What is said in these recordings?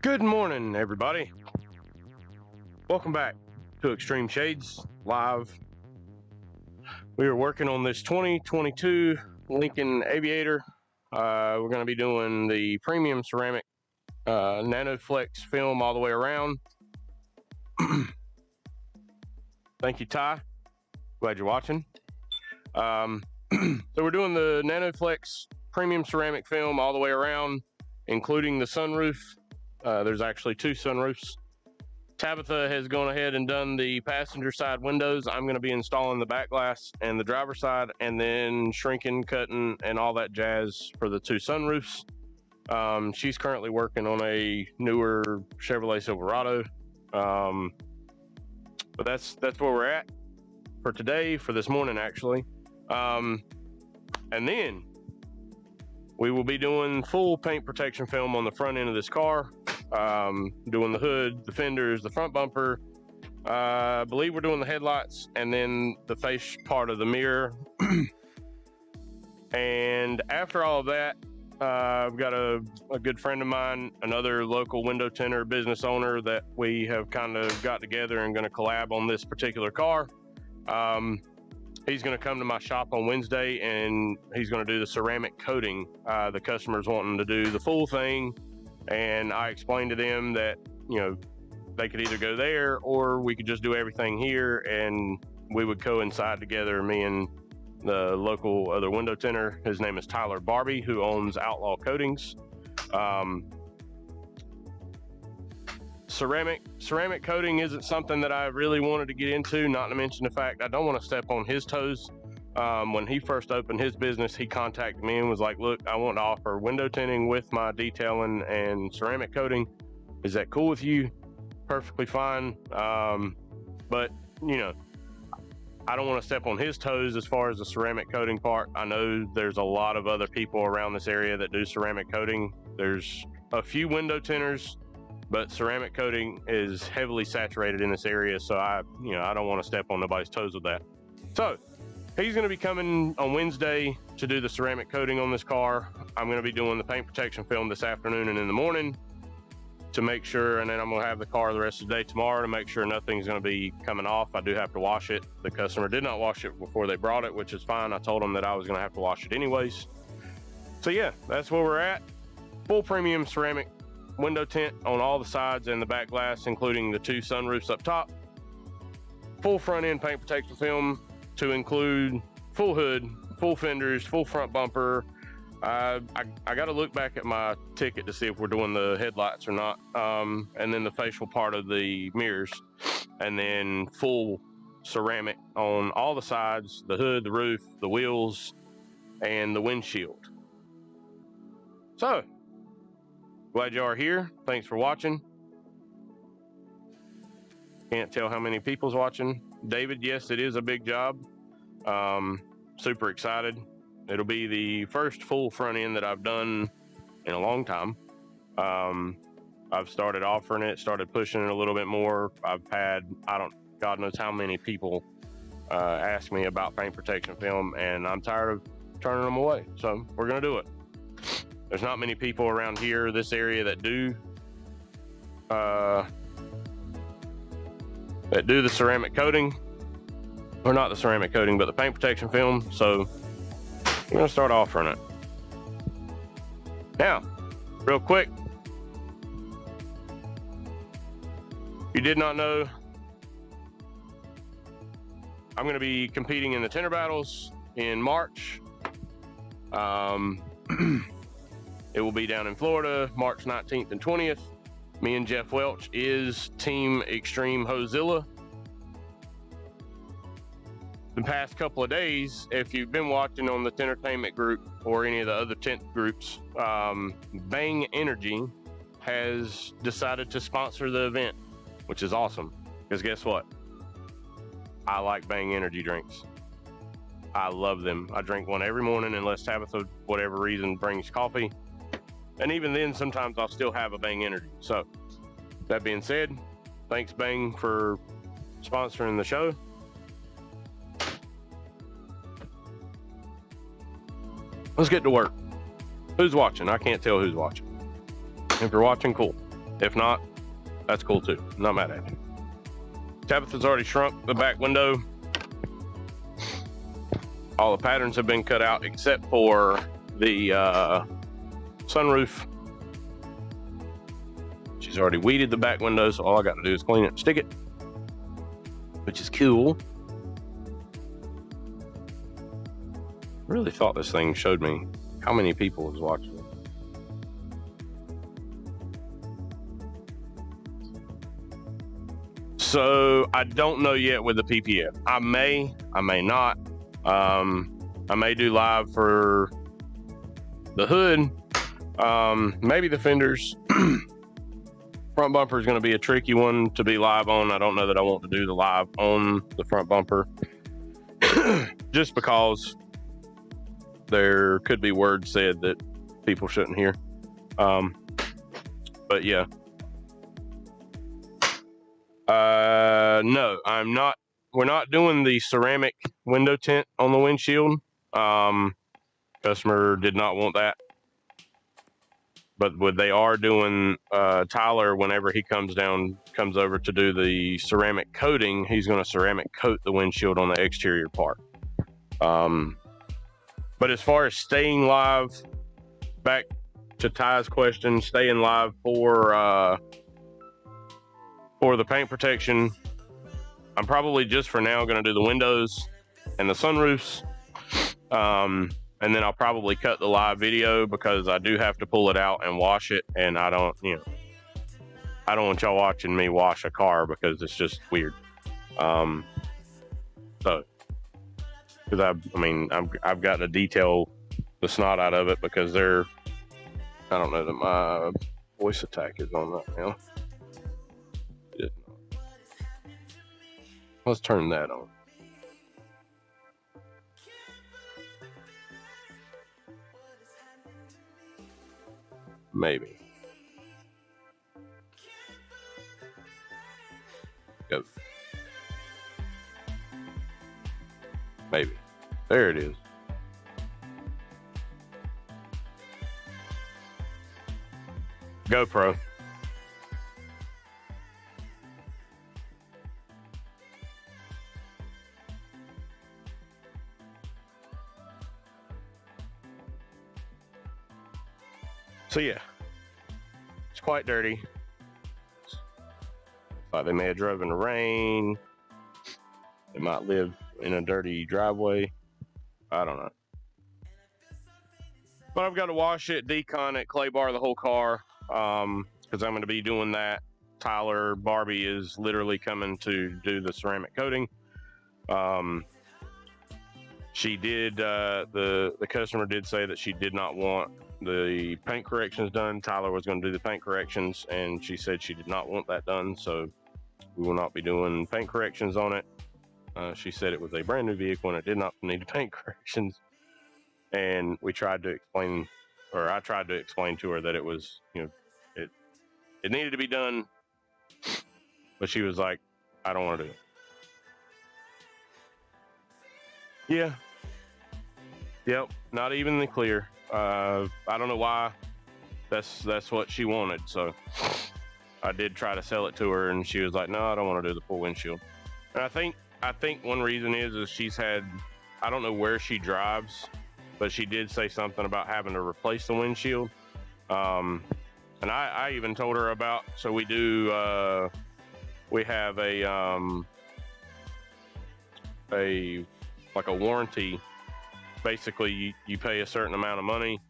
Good morning, everybody. Welcome back to Xtreme Shades Live. We are working on this 2022 Lincoln Aviator. We're going to be doing the premium ceramic Nanoflex film all the way around. Thank you, Ty. Glad you're watching. So we're doing the Nanoflex premium ceramic film all the way around, including the sunroof. There's actually two sunroofs. Tabitha has gone ahead and done the passenger side windows. I'm going to be installing the back glass and the driver's side, and then shrinking, cutting, and all that jazz for the two sunroofs. She's currently working on a newer Chevrolet Silverado. But that's where we're at for today, for this morning actually. And then we will be doing full paint protection film on the front end of this car, doing the hood, the fenders, the front bumper. I believe we're doing the headlights and then the face part of the mirror. And after all of that, I've got a good friend of mine, another local window tinter business owner that we have kind of got together and going to collab on this particular car. He's going to come to my shop on Wednesday and he's going to do the ceramic coating. The customer's wanting to do the full thing, and I explained to them that, you know, they could either go there or we could just do everything here, and we would coincide together, me and the local other window tinter. His name is Tyler Barbie, who owns Outlaw Coatings. Ceramic coating isn't something that I really wanted to get into, not to mention the fact I don't want to step on his toes. When he first opened his business, he contacted me and was like, look, I want to offer window tinting with my detailing and ceramic coating. Is that cool with you? Perfectly fine. But, you know, I don't want to step on his toes as far as the ceramic coating part. I know there's a lot of other people around this area that do ceramic coating. There's a few window tinters, but ceramic coating is heavily saturated in this area, so I don't want to step on nobody's toes with that. So he's going to be coming on Wednesday to do the ceramic coating on this car. I'm going to be doing the paint protection film this afternoon and in the morning to make sure, and then I'm going to have the car the rest of the day tomorrow to make sure nothing's going to be coming off. I do have to wash it. The customer did not wash it before they brought it, which is fine. I told them that I was going to have to wash it anyways. So yeah, that's where we're at. Full premium ceramic window tint on all the sides and the back glass, including the two sunroofs up top. Full front end paint protection film to include full hood, full fenders, full front bumper. I got to look back at my ticket to see if we're doing the headlights or not. And then the facial part of the mirrors, and then full ceramic on all the sides, the hood, the roof, the wheels, and the windshield. So glad you are here. Thanks for watching. Can't tell how many people's watching. David, yes, it is a big job. Super excited. It'll be the first full front end that I've done in a long time. I've started offering it, started pushing it a little bit more. I've had, God knows how many people ask me about paint protection film, and I'm tired of turning them away. So we're gonna do it. There's not many people around here, this area, that do the ceramic coating, or not the ceramic coating, but the paint protection film. So we're gonna start offering it. Now, real quick, you did not know, I'm gonna be competing in the Tinter Battles in March. It will be down in Florida, March 19th and 20th. Me and Jeff Welch is Team Xtreme Hozilla. The past couple of days, if you've been watching on the Tintertainment group or any of the other tint groups, Bang Energy has decided to sponsor the event, which is awesome. Because guess what? I like Bang Energy drinks. I love them. I drink one every morning unless Tabitha, whatever reason, brings coffee. And even then, sometimes I'll still have a Bang Energy. So, that being said, thanks Bang for sponsoring the show. Let's get to work. Who's watching? I can't tell who's watching. If you're watching, cool. If not, that's cool too. Not mad at you. Tabitha's already shrunk the back window. All the patterns have been cut out except for the sunroof. She's already weeded the back window, so all I got to do is clean it and stick it, which is cool. Really thought this thing showed me how many people was watching it. So I don't know yet with the PPF. I may not. I may do live for the hood, maybe the fenders. Front bumper is going to be a tricky one to be live on. I don't know that I want to do the live on the front bumper just because there could be words said that people shouldn't hear. But yeah. No, I'm not. We're not doing the ceramic window tint on the windshield. Customer did not want that. But what they are doing, Tyler, whenever he comes over to do the ceramic coating, he's going to ceramic coat the windshield on the exterior part. But as far as staying live, back to Ty's question, staying live for the paint protection, I'm probably just for now going to do the windows and the sunroofs. And then I'll probably cut the live video because I do have to pull it out and wash it. And I don't want y'all watching me wash a car because it's just weird. So, because I've gotten to detail the snot out of it because I don't know that my voice attack is on right now. Let's turn that on. Maybe. Go. Maybe. There it is. GoPro. So yeah, it's quite dirty. They may have driven in the rain. They might live in a dirty driveway. I don't know. But I've got to wash it, decon it, clay bar the whole car, because I'm going to be doing that. Tyler, Barbie is literally coming to do the ceramic coating. She did, the customer did say that she did not want the paint corrections done. Tyler was going to do the paint corrections, and she said she did not want that done, so we will not be doing paint corrections on it. She said it was a brand new vehicle and it did not need the paint corrections. And we tried to explain, or I tried to explain to her that it was, it needed to be done, but she was like, I don't want to do it. Yeah. Yep. Not evenly clear. I don't know why. That's what she wanted. So I did try to sell it to her, and she was like, "No, I don't want to do the full windshield." And I think one reason is she's had, I don't know where she drives, but she did say something about having to replace the windshield. And I even told her about. So we do. We have a warranty. Basically, you pay a certain amount of money,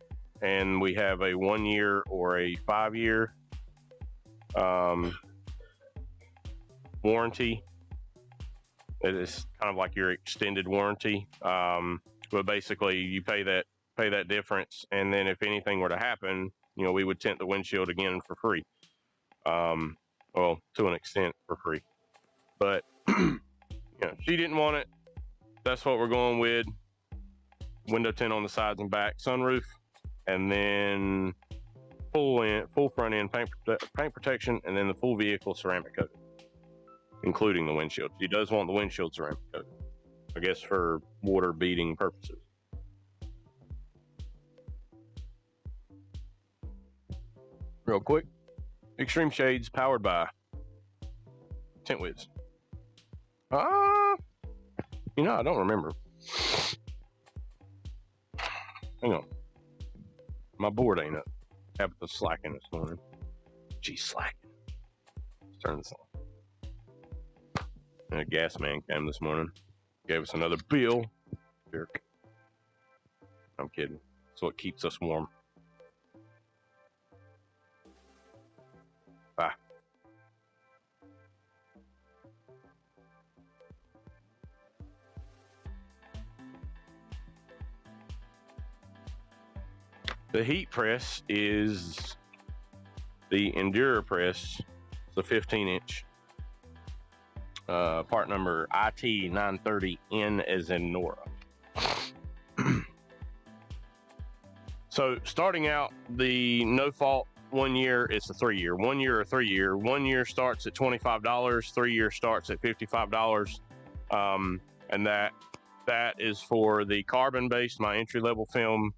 and we have a 1 year or a 5 year warranty. It is kind of like your extended warranty, but basically you pay that difference, and then if anything were to happen, we would tint the windshield again for free. Well, to an extent for free, but she didn't want it. That's what we're going with. Window tint on the sides and back, sunroof, and then full front end paint protection, and then the full vehicle ceramic coating, including the windshield. She does want the windshield ceramic coating, I guess, for water beading purposes. Real quick, Xtreme Shades powered by Tint Wiz. You know, I don't remember. Hang on. My board ain't up. Tabitha's slacking this morning. She's slacking. Let's turn this on. And a gas man came this morning. Gave us another bill. Jerk. I'm kidding. So it keeps us warm. Bye. The heat press is the Endurer press. It's a 15-inch. Part number IT930N as in Nora. So starting out, the no fault 1 year, it's a 3 year. 1 year or 3 year. 1 year starts at $25. 3 year starts at $55. And that is for the carbon based, my entry level film.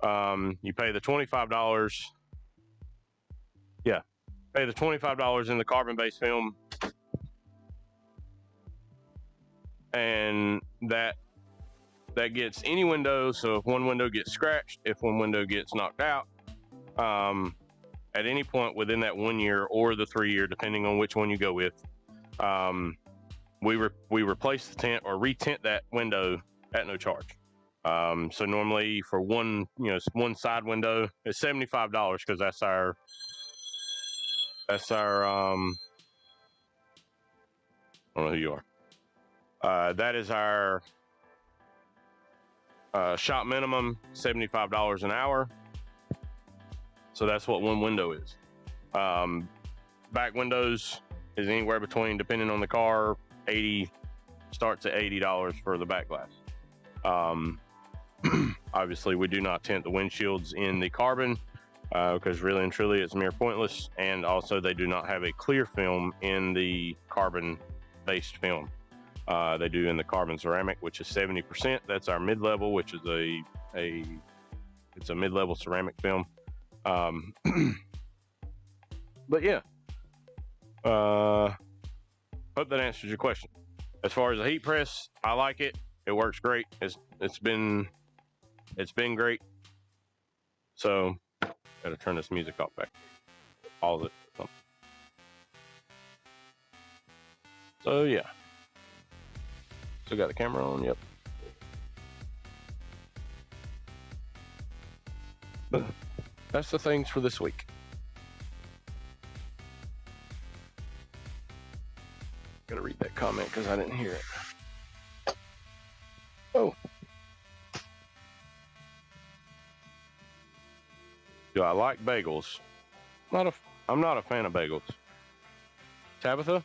You pay the $25. Yeah, pay the $25 in the carbon based film, and that gets any window. So if one window gets scratched, if one window gets knocked out, at any point within that 1 year or the 3 year, depending on which one you go with, we replace the tint or retint that window at no charge. So normally for one side window, it's $75 because that's our I don't know who you are. That is our shop minimum, $75 an hour. So that's what one window is. Back windows is anywhere between, depending on the car, starts at $80 for the back glass. Obviously, we do not tint the windshields in the carbon because really and truly it's mere pointless. And also, they do not have a clear film in the carbon-based film. They do in the carbon ceramic, which is 70%. That's our mid-level, which is it's a mid-level ceramic film. But yeah, hope that answers your question. As far as the heat press, I like it. It works great. It's been great. So, gotta turn this music off back. Pause it. So yeah. Still got the camera on. Yep. But that's the things for this week. Gotta read that comment because I didn't hear it. Oh. Do I like bagels? I'm not a fan of bagels. Tabitha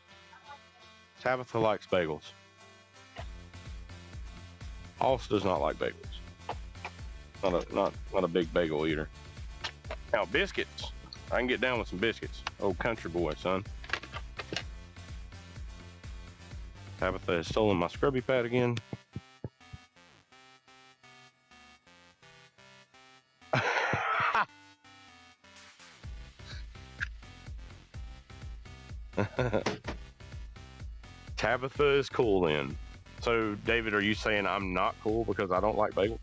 likes bagels. Hoss does not like bagels. Not a big bagel eater. Now biscuits, I can get down with some biscuits. Old country boy, son. Tabitha has stolen my scrubby pad again. Tabitha is cool then. So, David, are you saying I'm not cool because I don't like bagels?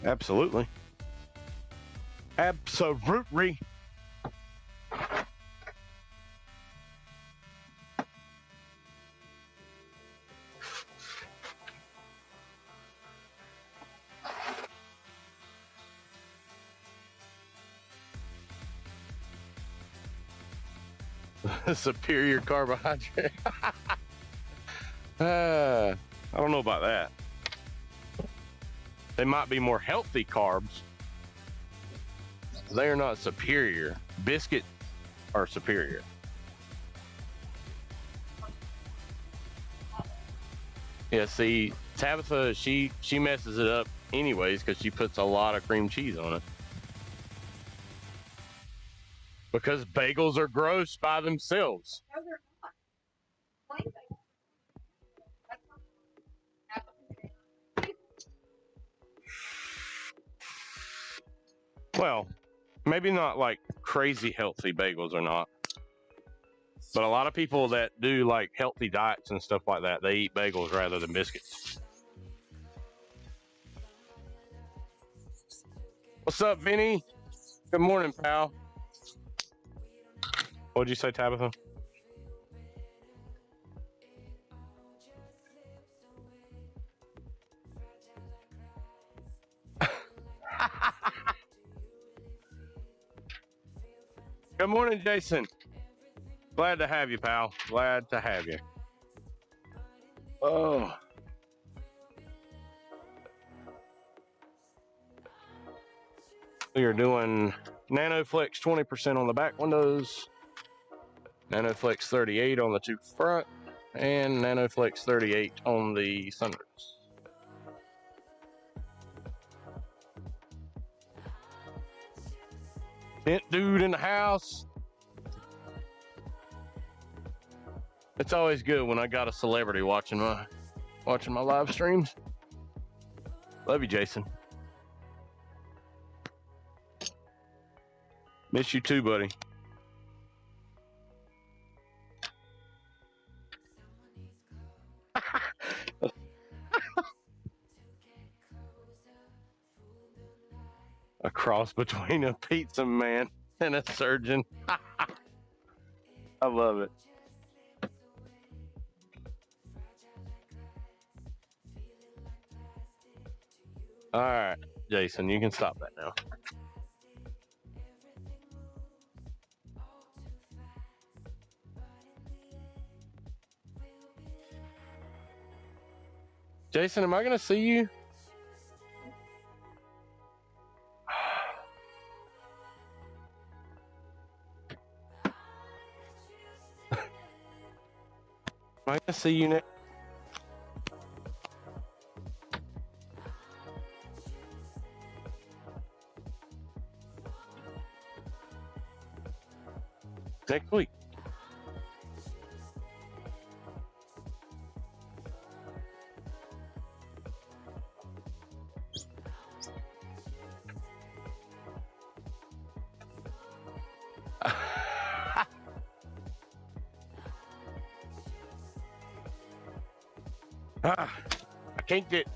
Absolutely. Absolutely. Superior carbohydrate. I don't know about that. They might be more healthy carbs. They are not superior. Biscuits are superior. Yeah, see, Tabitha, she messes it up anyways because she puts a lot of cream cheese on it. Because bagels are gross by themselves. No, they're not. Plain bagels. well, maybe not like crazy healthy bagels or not, but a lot of people that do like healthy diets and stuff like that, they eat bagels rather than biscuits. What's up, Vinny? Good morning, pal. What'd you say, Tabitha? Good morning, Jason. Glad to have you, pal. Glad to have you. Oh. We are doing Nanoflex 20% on the back windows, Nanoflex 38 on the two front, and Nanoflex 38 on the sunroofs. Tint dude in the house. It's always good when I got a celebrity watching my live streams. Love you, Jason. Miss you too, buddy. A cross between a pizza man and a surgeon. I love it. All right, Jason, you can stop that now. Jason, am I going to see you? Am I going to see you next? Next week. I can't get.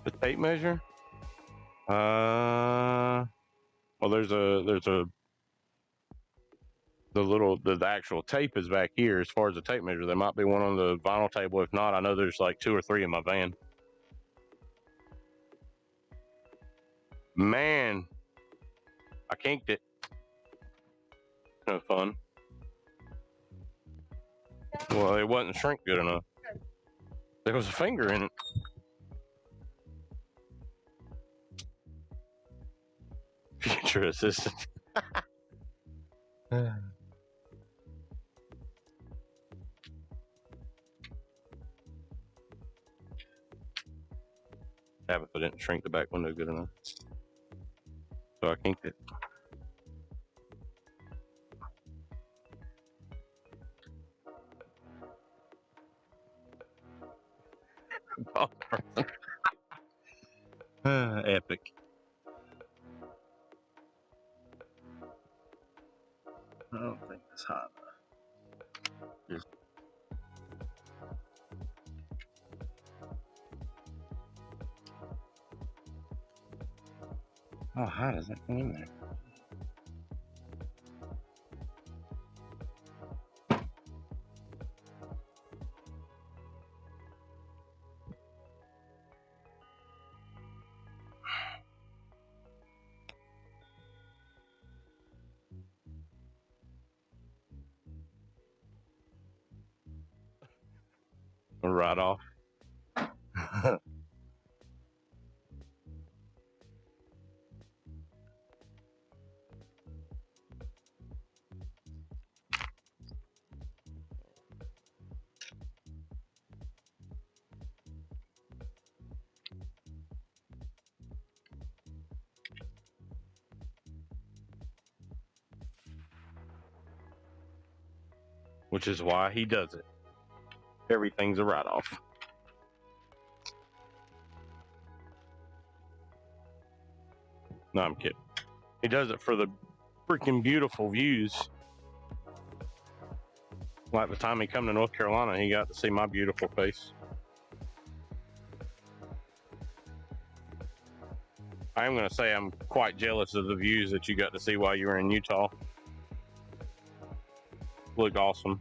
The tape measure? Well, the actual tape is back here. As far as the tape measure, there might be one on the vinyl table. If not, I know there's like 2 or 3 in my van. Man, I kinked it. No fun. Well, it wasn't shrink good enough. There was a finger in it. Future assistant. Tabitha didn't shrink the back window good enough, so I kinked it. Epic. I don't think it's hot enough. Oh, how does that go in there? Right off. which is why he does it. Everything's a write-off. No, I'm kidding. He does it for the freaking beautiful views. Like the time he come to North Carolina, he got to see my beautiful face. I am going to say I'm quite jealous of the views that you got to see while you were in Utah. Looked awesome.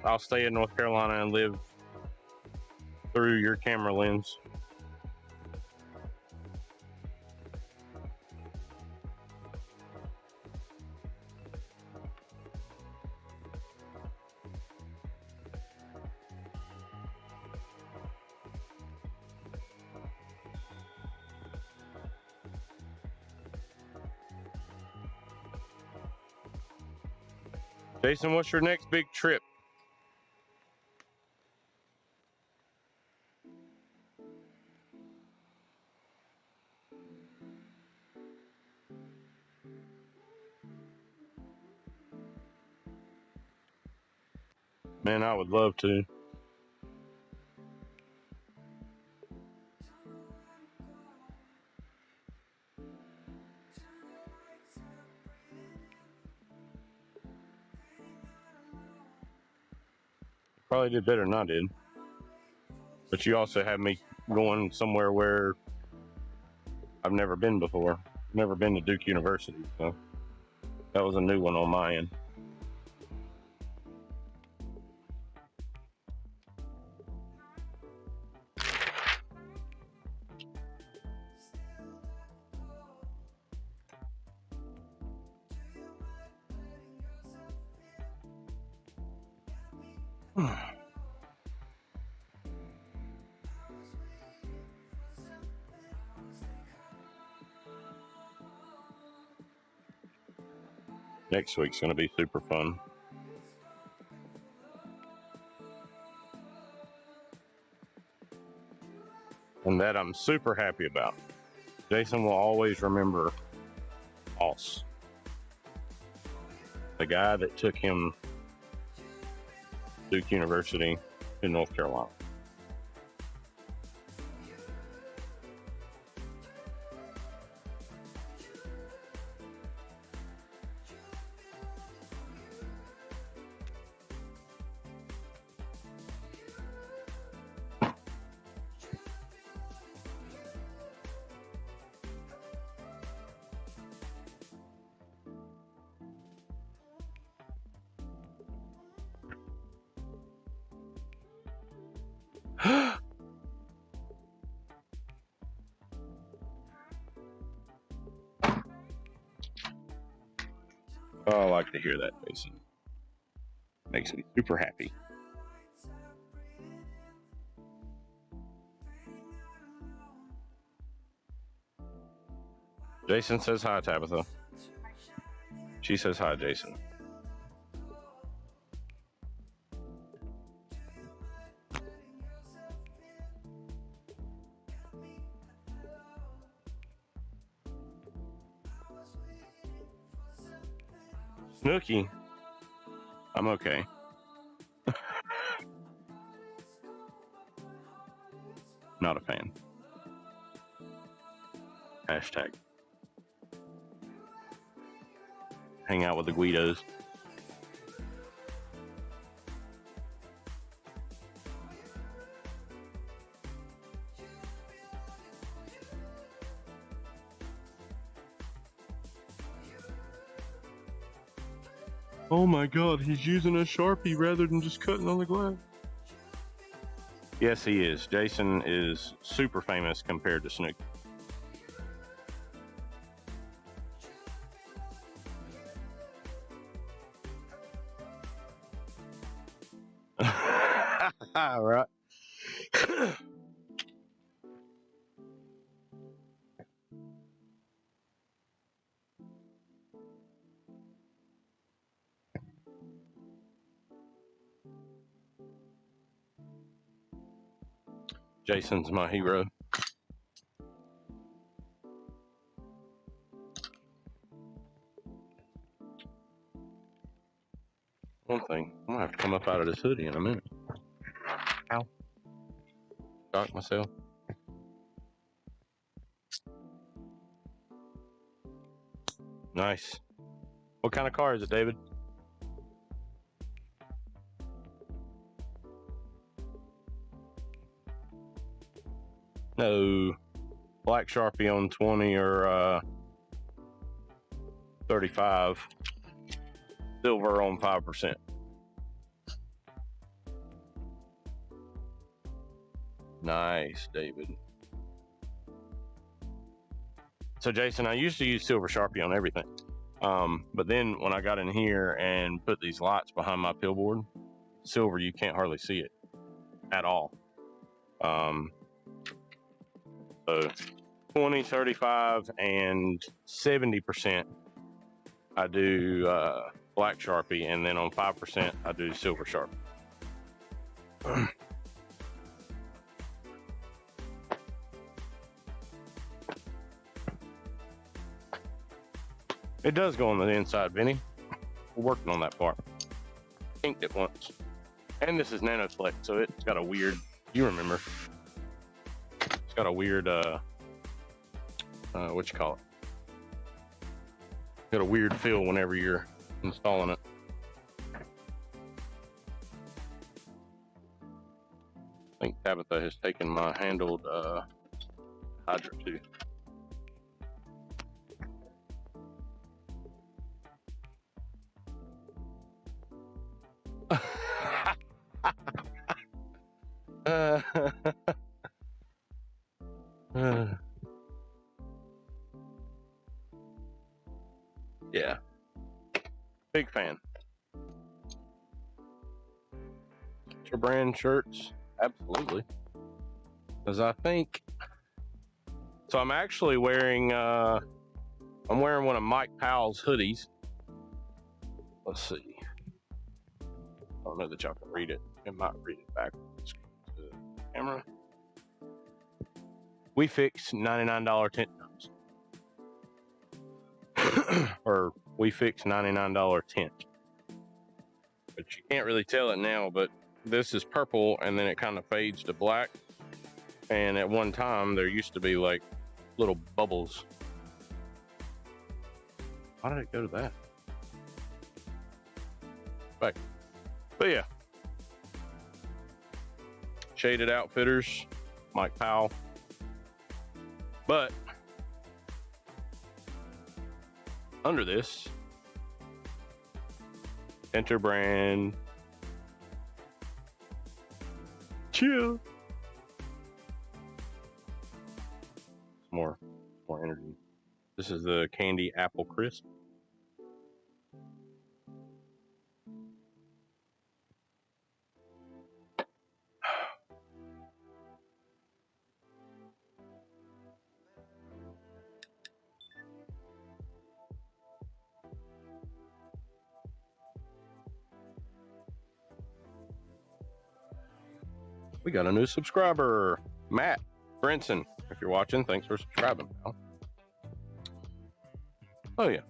I'll stay in North Carolina and live through your camera lens. Jason, what's your next big trip? Man, I would love to. Probably did better than I did. But you also have me going somewhere where I've never been before. Never been to Duke University, so that was a new one on my end. Next week's going to be super fun. And that I'm super happy about. Jason will always remember Oss, the guy that took him to Duke University in North Carolina. Oh, I like to hear that, Jason. Makes me super happy. Jason says hi, Tabitha. She says hi, Jason. Snooky, I'm okay. Not a fan. Hashtag. Hang out with the Guidos. Oh my God, he's using a Sharpie rather than just cutting on the glass. Yes, he is. Jason is super famous compared to Snooki. Right. Jason's my hero. one thing. I'm gonna have to come up out of this hoodie in a minute. Ow. Shocked myself. Nice. What kind of car is it, David? No. Black Sharpie on 20 or 35. Silver on 5%. Nice, David. So Jason, I used to use silver Sharpie on everything. But then when I got in here and put these lights behind my pillboard, silver, you can't hardly see it at all. So 20, 35, and 70% I do black Sharpie, and then on 5% I do silver Sharpie. It does go on the inside, Vinny. We're working on that part. Inked it once. And this is Nanoflex, so it's got a weird, you remember. It's got a weird, what you call it? Got a weird feel whenever you're installing it. I think Tabitha has taken my handled Hydra too. Yeah, big fan. Your brand shirts, absolutely. Because I think, so I'm actually wearing, I'm wearing one of Mike Powell's hoodies. Let's see. I don't know that y'all can read it. I might read it backwards to the camera. We fix $99 tint jobs. Or we fix $99 tint. But you can't really tell it now, but this is purple and then it kind of fades to black. And at one time there used to be like little bubbles. Why did it go to that? Back. But yeah. Shaded Outfitters, Mike Powell. But under this, enter brand, chill. More energy. This is the Candy Apple Crisp. We got a new subscriber, Matt Brinson. If you're watching, thanks for subscribing. Oh yeah,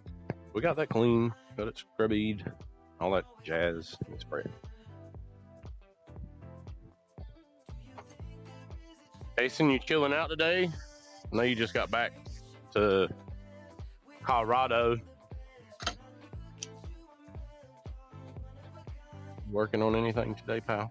we got that clean, got it scrubbied, all that jazz. It's great. Jason, you chilling out today? I know you just got back to Colorado. Working on anything today, pal?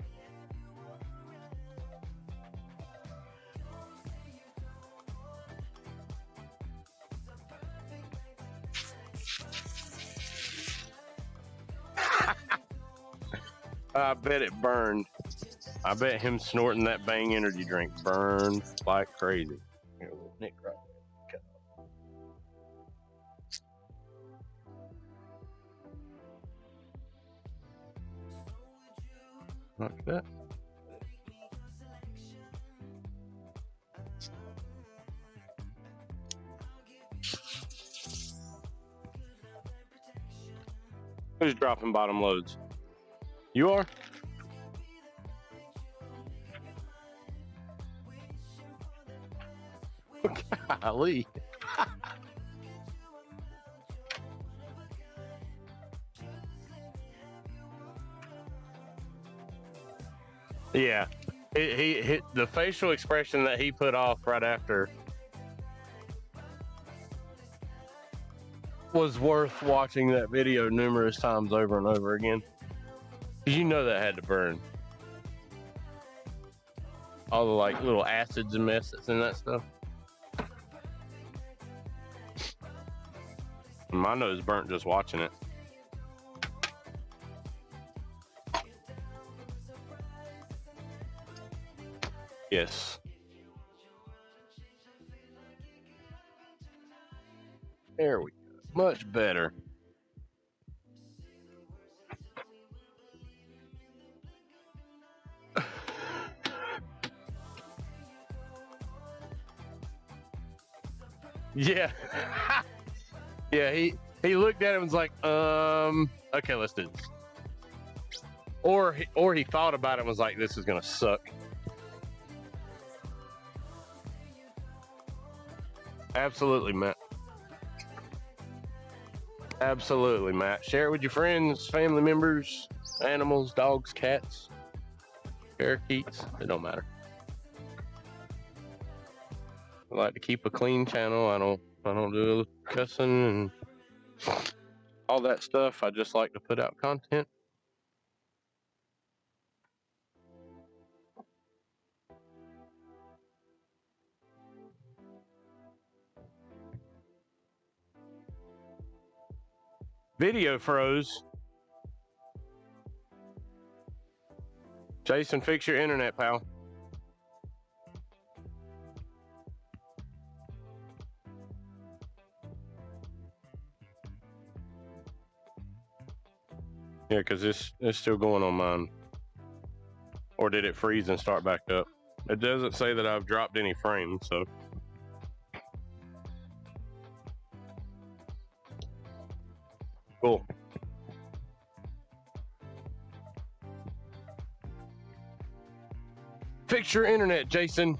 I bet it burned. I bet him snorting that Bang energy drink burned like crazy. Here, a little nick right there. Like that. Who's dropping bottom loads? You are? Golly. Yeah, he the facial expression that he put off right after was worth watching that video numerous times over and over again. You know that had to burn. All the like little acids and mess that's in that stuff. My nose burnt just watching it. Yes. There we go. Much better. Yeah. Yeah, he looked at it and was like, okay, let's do this. Or he thought about it and was like, this is gonna suck. Absolutely, Matt. Absolutely, Matt. Share it with your friends, family members, animals, dogs, cats, parakeets. It don't matter. I like to keep a clean channel. I don't do cussing and all that stuff. I just like to put out content. Video froze. Jason, fix your internet, pal. Yeah, because it's still going on mine. Or did it freeze and start back up? It doesn't say that I've dropped any frames, so. Cool. Fix your internet, Jason.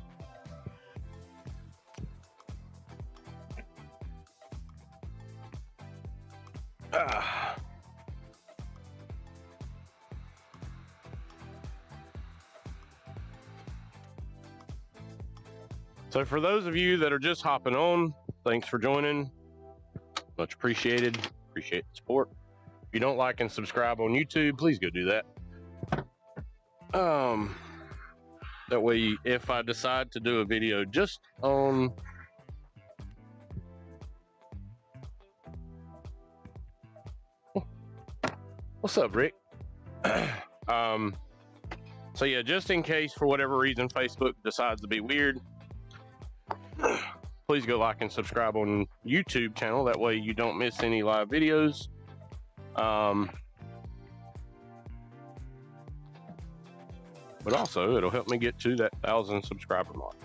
So for those of you that are just hopping on, thanks for joining. Much appreciated. Appreciate the support. If you don't like and subscribe on YouTube, please go do that. That way, if I decide to do a video just on what's up, Rick? So yeah, just in case for whatever reason Facebook decides to be weird, please go like and subscribe on YouTube channel. That way you don't miss any live videos. But also it'll help me get to that 1,000 subscriber mark.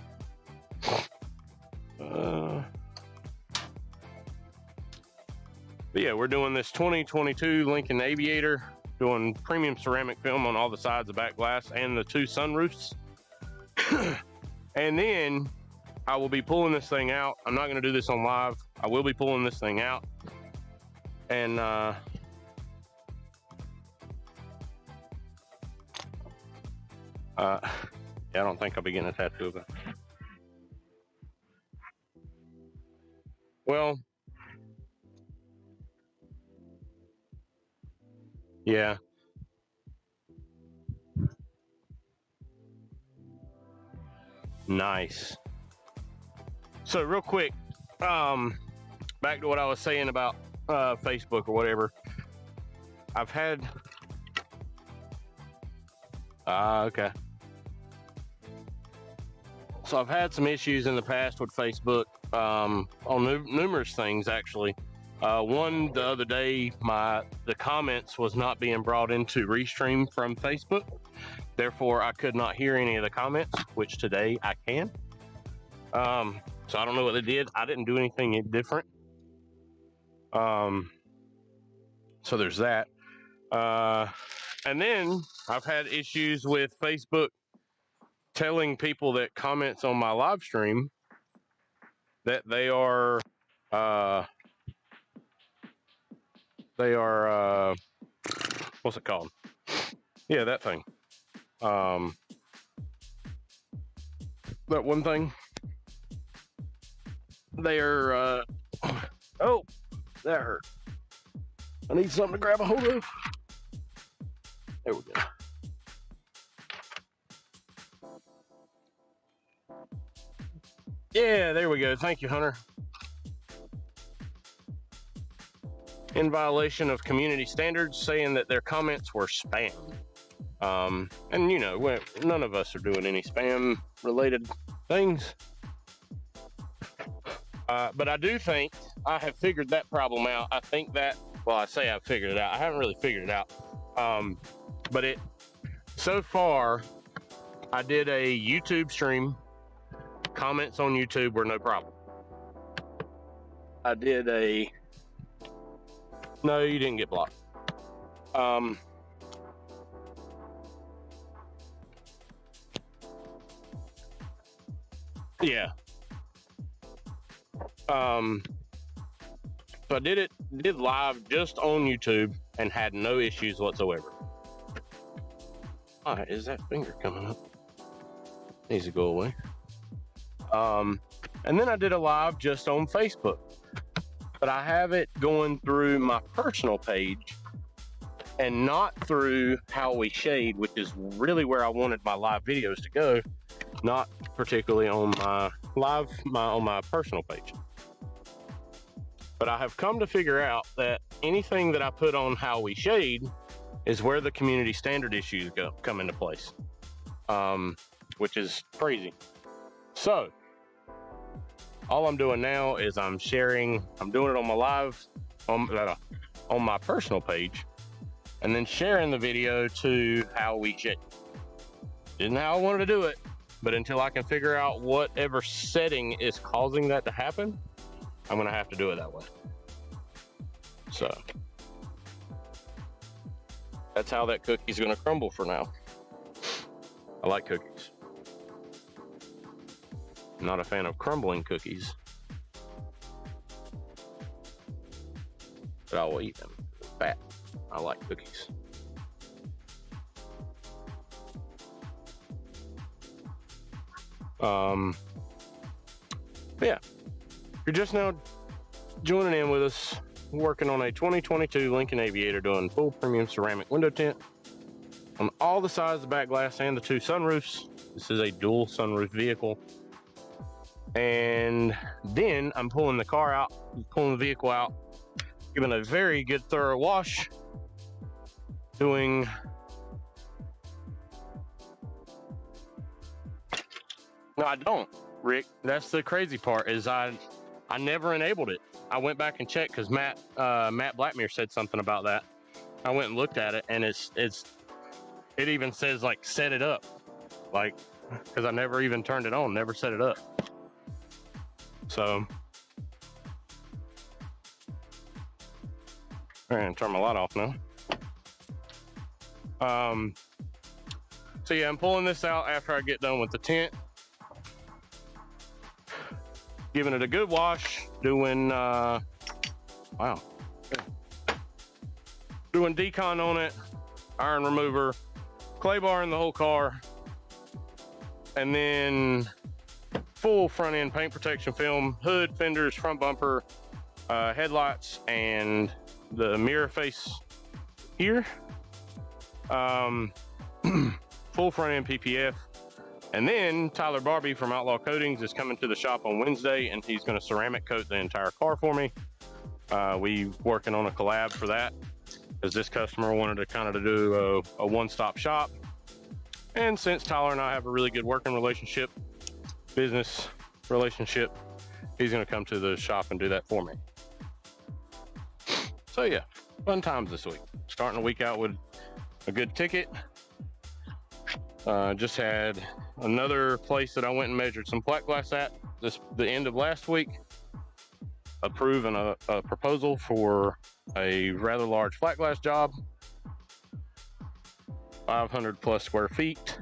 But yeah, we're doing this 2022 Lincoln Aviator, doing premium ceramic film on all the sides of back glass and the 2 sunroofs. And then I will be pulling this thing out. I'm not going to do this on live. I will be pulling this thing out. And yeah, I don't think I'll be getting a tattoo of it. Well, yeah. Nice. So real quick, back to what I was saying about Facebook or whatever. I've had okay. So I've had some issues in the past with Facebook on numerous things actually. One, the other day, the comments was not being brought into Restream from Facebook. Therefore, I could not hear any of the comments, which today I can. So I don't know what they did. I didn't do anything different. So there's that. And then I've had issues with Facebook telling people that comments on my live stream that they are what's it called? Yeah, that thing. that one thing. They're, oh, that hurt. I need something to grab a hold of. There we go. Yeah, there we go. Thank you, Hunter. In violation of community standards, saying that their comments were spam. And you know, none of us are doing any spam related things. But I do think I have figured that problem out. I think that, well, I say I've figured it out. I haven't really figured it out. But so far, I did a YouTube stream. Comments on YouTube were no problem. I did no, you didn't get blocked. Yeah. So I did live just on YouTube and had no issues whatsoever. Why is that finger coming up? Needs to go away. And then I did a live just on Facebook, but I have it going through my personal page and not through How We Shade, which is really where I wanted my live videos to go, not particularly on my on my personal page. But I have come to figure out that anything that I put on How We Shade is where the community standard issues come into place, which is crazy. So all I'm doing now is I'm doing it on my live, on my personal page, and then sharing the video to How We Shade. Isn't how I wanted to do it, but until I can figure out whatever setting is causing that to happen, I'm gonna have to do it that way. So that's how that cookie's gonna crumble for now. I like cookies. I'm not a fan of crumbling cookies, but I will eat them. Fat. I like cookies. Yeah. You're just now joining in with us, working on a 2022 Lincoln Aviator, doing full premium ceramic window tint on all the sides, the back glass, and the 2 sunroofs. This is a dual sunroof vehicle. And then I'm pulling the car out, pulling the vehicle out, giving a very good thorough wash, doing no, I don't, Rick. That's the crazy part, is I never enabled it. I went back and checked because Matt Blackmere said something about that. I went and looked at it, and it even says like set it up, like, because I never even turned it on, never set it up. So I'm gonna turn my light off now. So yeah, I'm pulling this out after I get done with the tint, giving it a good wash, doing doing decon on it, iron remover, clay bar in the whole car, and then full front end paint protection film, hood, fenders, front bumper, headlights, and the mirror face here. Full front end PPF. And then Tyler Barbie from Outlaw Coatings is coming to the shop on Wednesday, and he's going to ceramic coat the entire car for me. We working on a collab for that, because this customer wanted to kind of do a one-stop shop. And since Tyler and I have a really good working relationship, business relationship, he's going to come to the shop and do that for me. So yeah, fun times this week. Starting the week out with a good ticket. Just had another place that I went and measured some flat glass at the end of last week, approving a proposal for a rather large flat glass job, 500 plus square feet.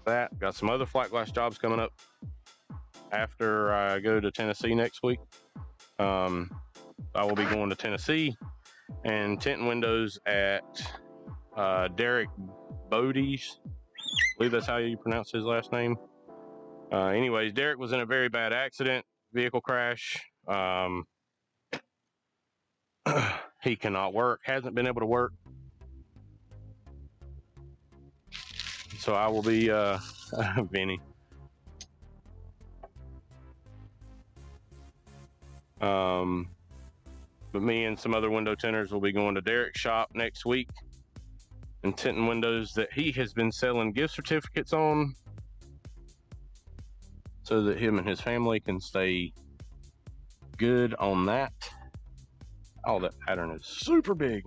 That got some other flat glass jobs coming up after I go to Tennessee next week. I will be going to Tennessee and tinting windows at Derek Bodies. I believe that's how you pronounce his last name. Anyways, Derek was in a very bad accident, vehicle crash. He cannot work, hasn't been able to work. So I will be, Vinny. But me and some other window tinters will be going to Derek's shop next week and tinting windows that he has been selling gift certificates on, so that him and his family can stay good on that. Oh, that pattern is super big.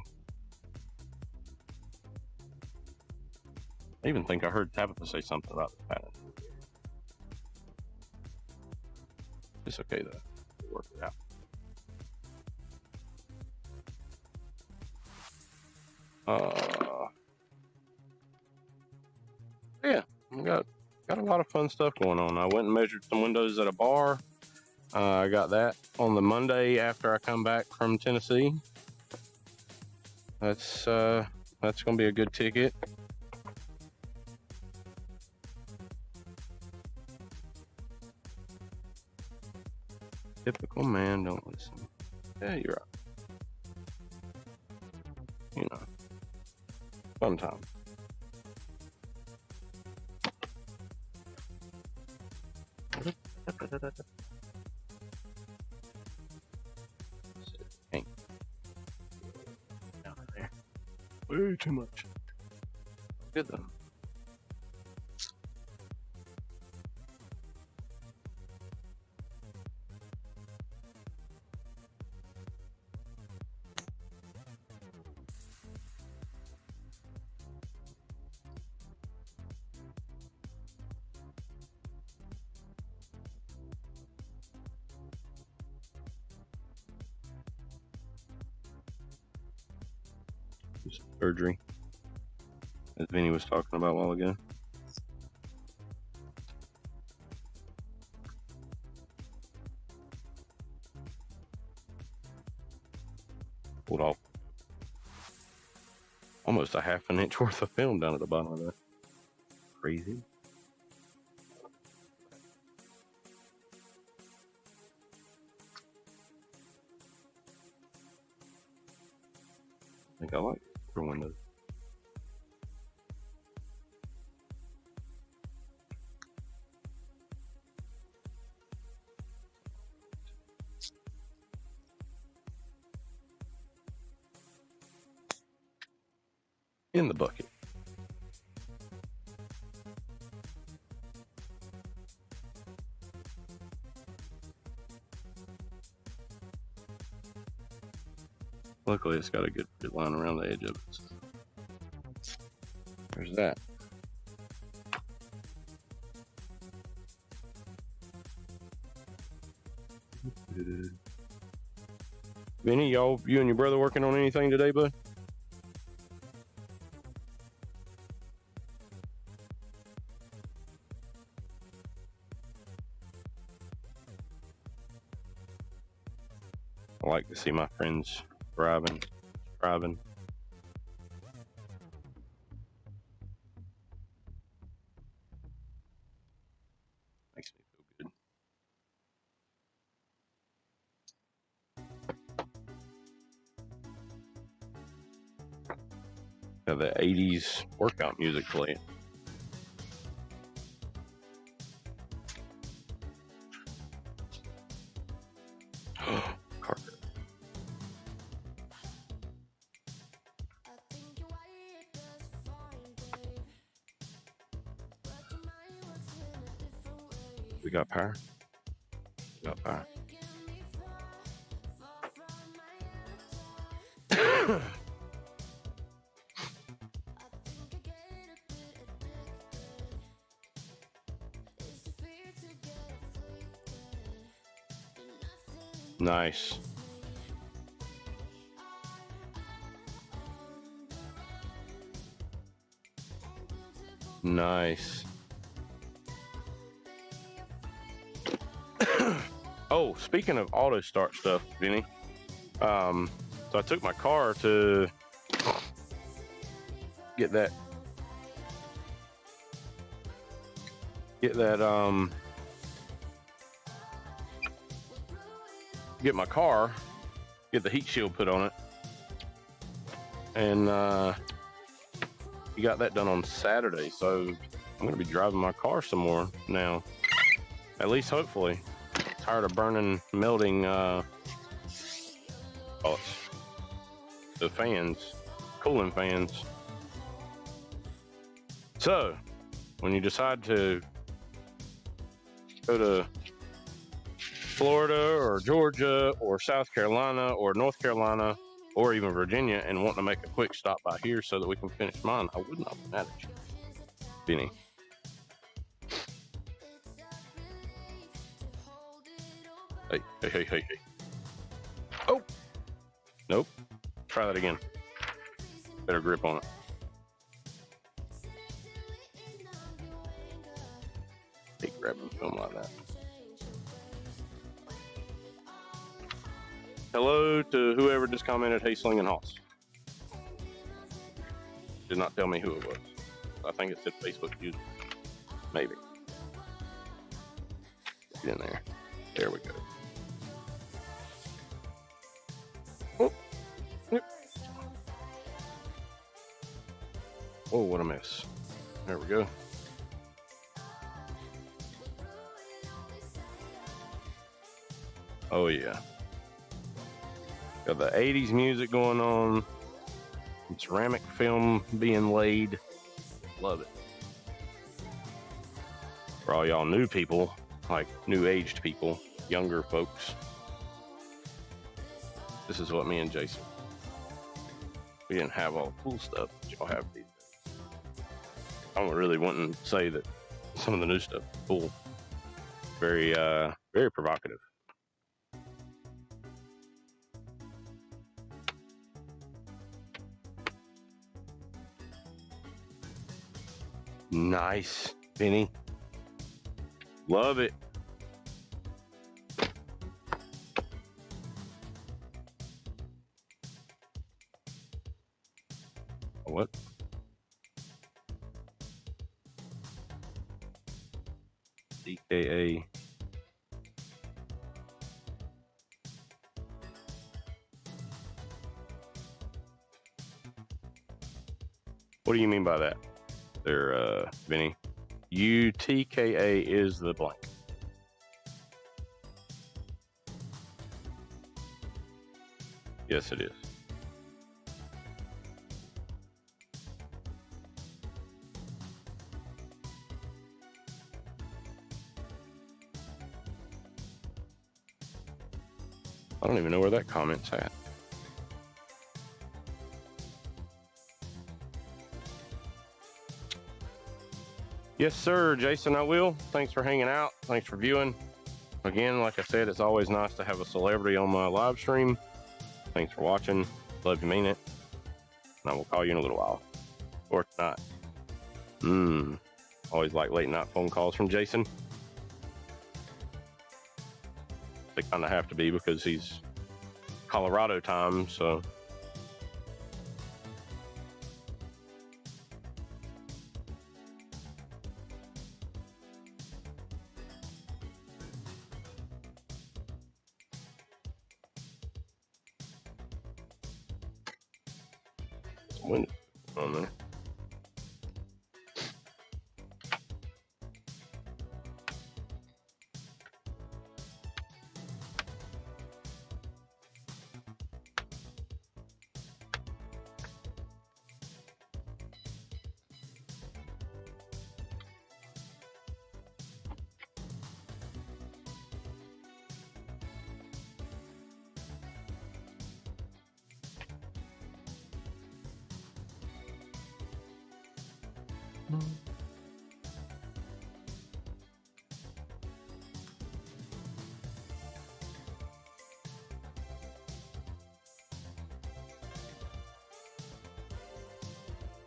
I even think I heard Tabitha say something about this pattern. It's okay though, we'll work it out. Yeah, we got a lot of fun stuff going on. I went and measured some windows at a bar. I got that on the Monday after I come back from Tennessee. That's gonna be a good ticket. Typical man, don't listen. Yeah, you're right. You know, fun time. Down there. Way too much. Good though. Surgery, as Vinny was talking about a while ago. Pulled off almost a half an inch worth of film down at the bottom of that. Crazy. I think I like for windows. In the bucket. Luckily, it's got a good line around the edge of it. There's that. Vinny, you and your brother working on anything today, bud? I like to see my friends thriving. Makes me feel good. Got the 80s workout music playing. Carpet. We got power. We got power. Nice. Nice. Oh, speaking of auto start stuff, Vinny. So I took my car to get that get my car, get the heat shield put on it, and he got that done on Saturday, so I'm gonna be driving my car some more now, at least hopefully. Tired of burning, melting the fans, cooling fans. So when you decide to go to Florida or Georgia or South Carolina or North Carolina or even Virginia and want to make a quick stop by here so that we can finish mine, I would not be mad at you, Benny. Hey. Oh! Nope. Try that again. Better grip on it. Hate grabbing film like that. Hello to whoever just commented, hey, Slinging Hoss. Did not tell me who it was. I think it said Facebook user. Maybe. Get in there. There we go. Oh. Yep. Oh, what a mess. There we go. Oh, yeah. Got the 80s music going on. Some ceramic film being laid. Love it. For all y'all new people, like new aged people, younger folks, this is what me and Jason, we didn't have all the cool stuff that y'all have these days. I really wouldn't say that some of the new stuff is cool. Very, very provocative. Nice, Benny. Love it. What? DKA. What do you mean by that there, Vinny? UTKA is the blank. Yes, it is. I don't even know where that comment's at. Yes, sir, Jason, I will. Thanks for hanging out. Thanks for viewing. Again, like I said, it's always nice to have a celebrity on my live stream. Thanks for watching. Love you, mean it. And I will call you in a little while. Or not. Always like late night phone calls from Jason. They kind of have to be because he's Colorado time, so. Window on there.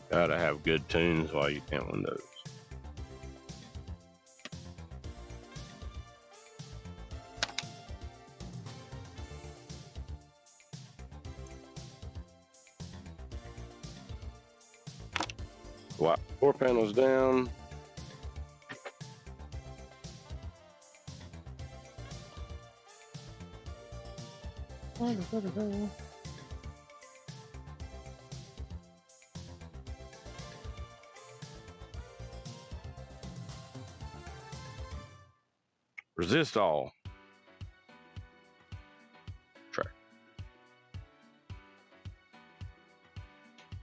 Gotta have good tunes while you tint windows. Wipe door panels down. Resist all. Try.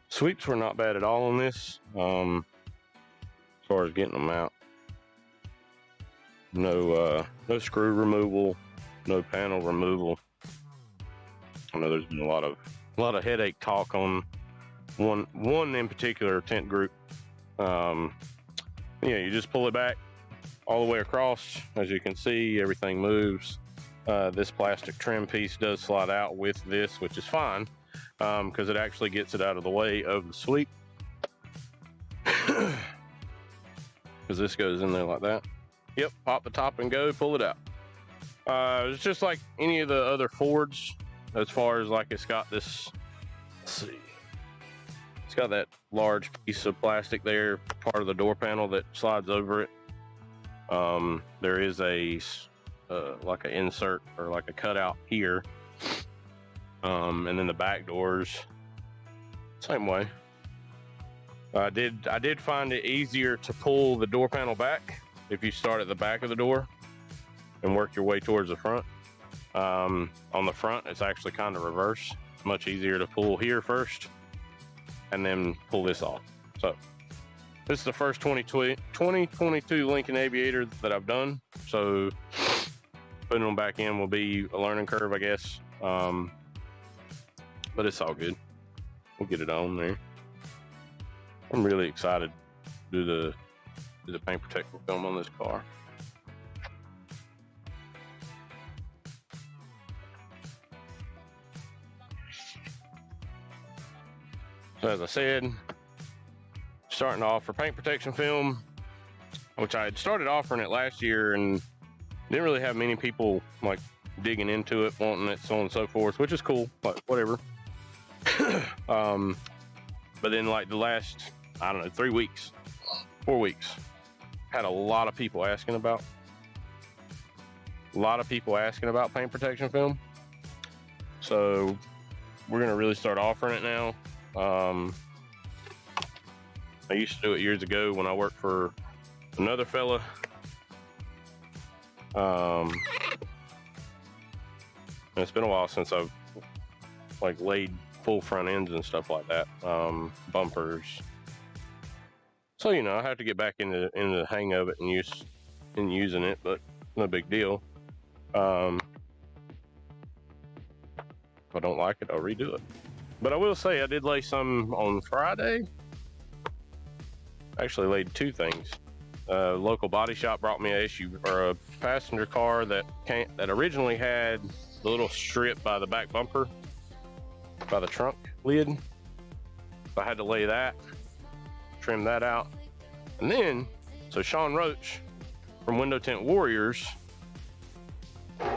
Sweeps were not bad at all on this. As far as getting them out. No screw removal, no panel removal. I know there's been a lot of headache talk on one in particular tint group. Yeah, you just pull it back all the way across. As you can see, everything moves. This plastic trim piece does slide out with this, which is fine, because it actually gets it out of the way of the sweep. Because this goes in there like that. Yep, pop the top and go, pull it out. It's just like any of the other Fords, as far as like it's got this, let's see, it's got that large piece of plastic there, part of the door panel that slides over it. There is a like an insert or like a cutout here, and then the back doors, same way. I did find it easier to pull the door panel back if you start at the back of the door and work your way towards the front. On the front, it's actually kind of reverse. It's much easier to pull here first and then pull this off. So this is the first 2022 Lincoln Aviator that I've done. So putting them back in will be a learning curve, I guess. But it's all good. We'll get it on there. I'm really excited to do the paint protection film on this car. So as I said, starting to offer paint protection film, which I had started offering it last year and didn't really have many people like digging into it, wanting it, so on and so forth, which is cool, but whatever. But then like the last, I don't know, 4 weeks, had a lot of people asking about paint protection film. So we're gonna really start offering it now. I used to do it years ago when I worked for another fella. And it's been a while since I've like laid full front ends and stuff like that, bumpers. So you know, I have to get back into the hang of it and using it, but no big deal. If I don't like it, I'll redo it. But I will say I did lay some on Friday. Actually laid 2 things. Local body shop brought me a passenger car that originally had the little strip by the back bumper, by the trunk lid. So I had to lay that, trim that out. And then, so Sean Roach from Window Tint Warriors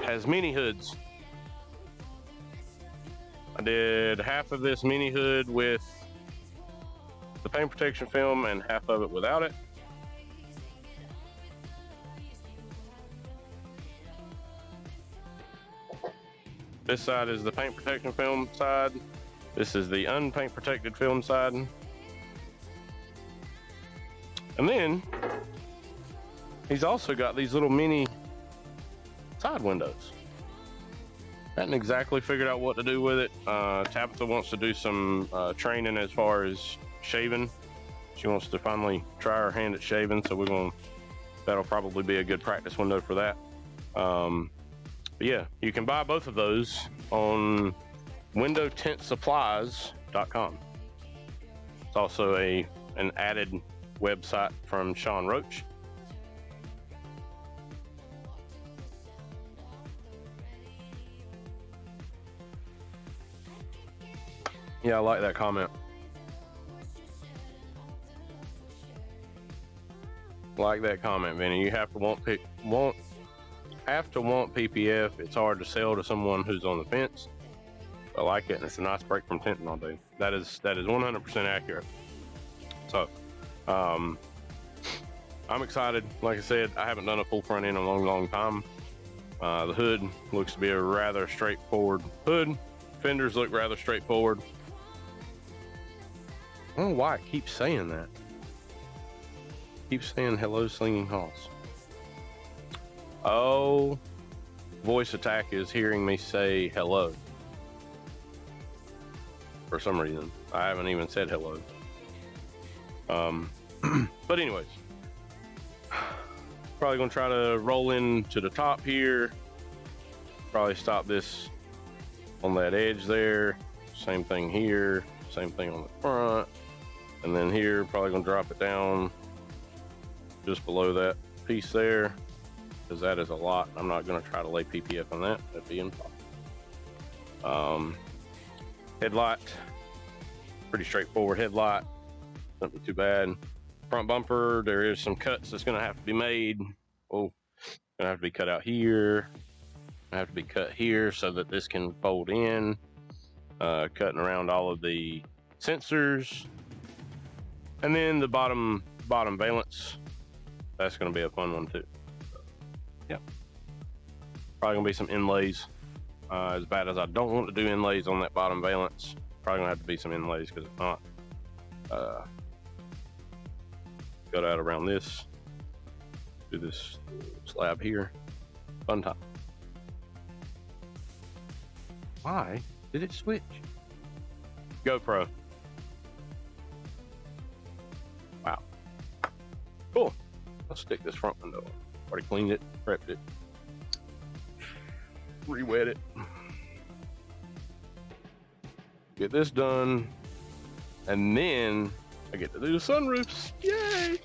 has mini hoods. I did half of this mini hood with the paint protection film and half of it without it. This side is the paint protection film side. This is the unpaint protected film side. And then he's also got these little mini side windows. Hadn't exactly figured out what to do with it. Tabitha wants to do some training as far as shaving. She wants to finally try her hand at shaving, so that'll probably be a good practice window for that. But yeah, you can buy both of those on windowtintsupplies.com. It's also an added website from Sean Roach. Yeah, I like that comment. Like that comment, Vinny. You have to want PPF. It's hard to sell to someone who's on the fence. I like it, and it's a nice break from tinting all day. That is 100% accurate. So I'm excited. Like I said, I haven't done a full front end in a long time. The hood looks to be a rather straightforward hood. Fenders look rather straightforward. I don't know why I keep saying that. Keep saying hello, Slinging Hoss. Oh, voice attack is hearing me say hello. For some reason, I haven't even said hello. But anyways, probably gonna try to roll into the top here. Probably stop this on that edge there. Same thing here. Same thing on the front. And then here, probably gonna drop it down just below that piece there, because that is a lot. I'm not gonna try to lay PPF on that. That'd be impossible. Headlight, pretty straightforward headlight. Nothing too bad. Front bumper, there is some cuts that's gonna have to be made. Oh, gonna have to be cut out here. Gonna have to be cut here so that this can fold in. Cutting around all of the sensors, and then the bottom valence. That's gonna be a fun one too. Yeah, probably gonna be some inlays. As bad as I don't want to do inlays on that bottom valence, probably gonna have to be some inlays, because if not, cut out around this, do this slab here. Fun time. Why did it switch? GoPro. Wow. Cool. Let's stick this front window on. Already cleaned it, prepped it, re-wet it. Get this done, and then I get to do the sunroofs. Yay!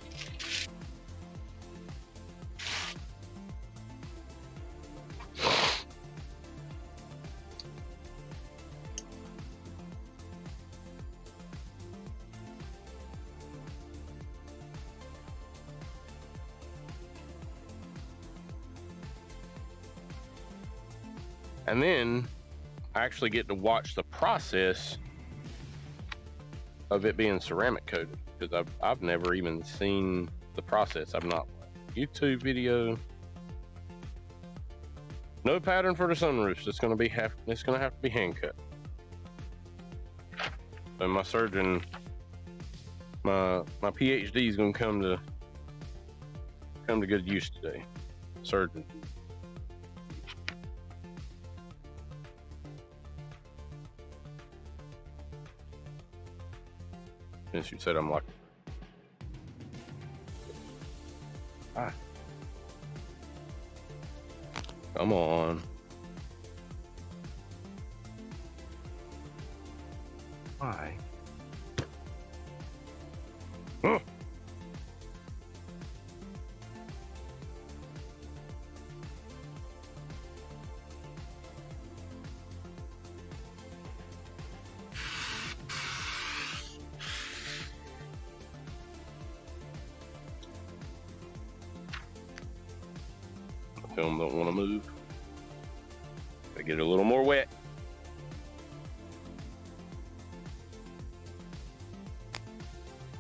And then I actually get to watch the process of it being ceramic coated, because I've never even seen the process. I've not YouTube video. No pattern for the sunroofs. It's gonna have to be hand cut. And my surgeon, my PhD is gonna come to good use today. Surgeon. Since you said I'm like, come on. Why? Oh. Film don't want to move. They get a little more wet.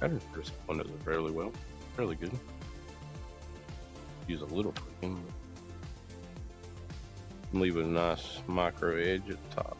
Pattern for this one does it fairly well. Fairly good. Use a little tweaking. Leave a nice micro edge at the top.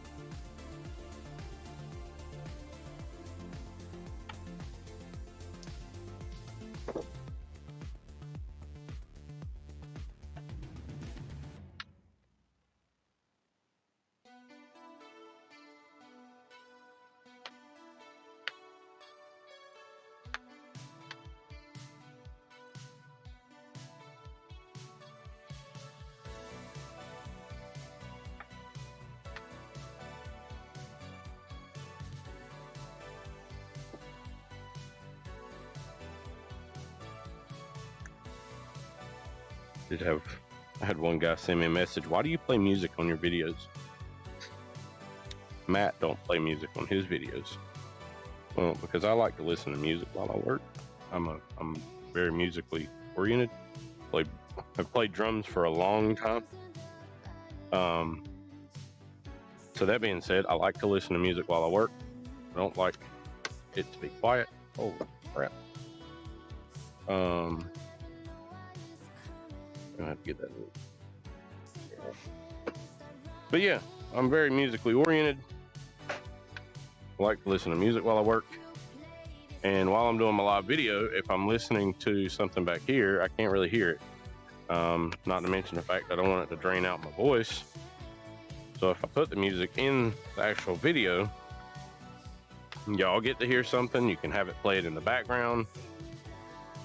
I had one guy send me a message, why do you play music on your videos? Matt don't play music on his videos. Well, because I like to listen to music while I work. I'm very musically oriented. I've played drums for a long time. So that being said, I like to listen to music while I work. I don't like it to be quiet. Holy crap. I'm gonna have to get that. But yeah, I'm very musically oriented. I like to listen to music while I work. And while I'm doing my live video, if I'm listening to something back here, I can't really hear it. Not to mention the fact that I don't want it to drain out my voice. So if I put the music in the actual video, y'all get to hear something. You can have it played in the background.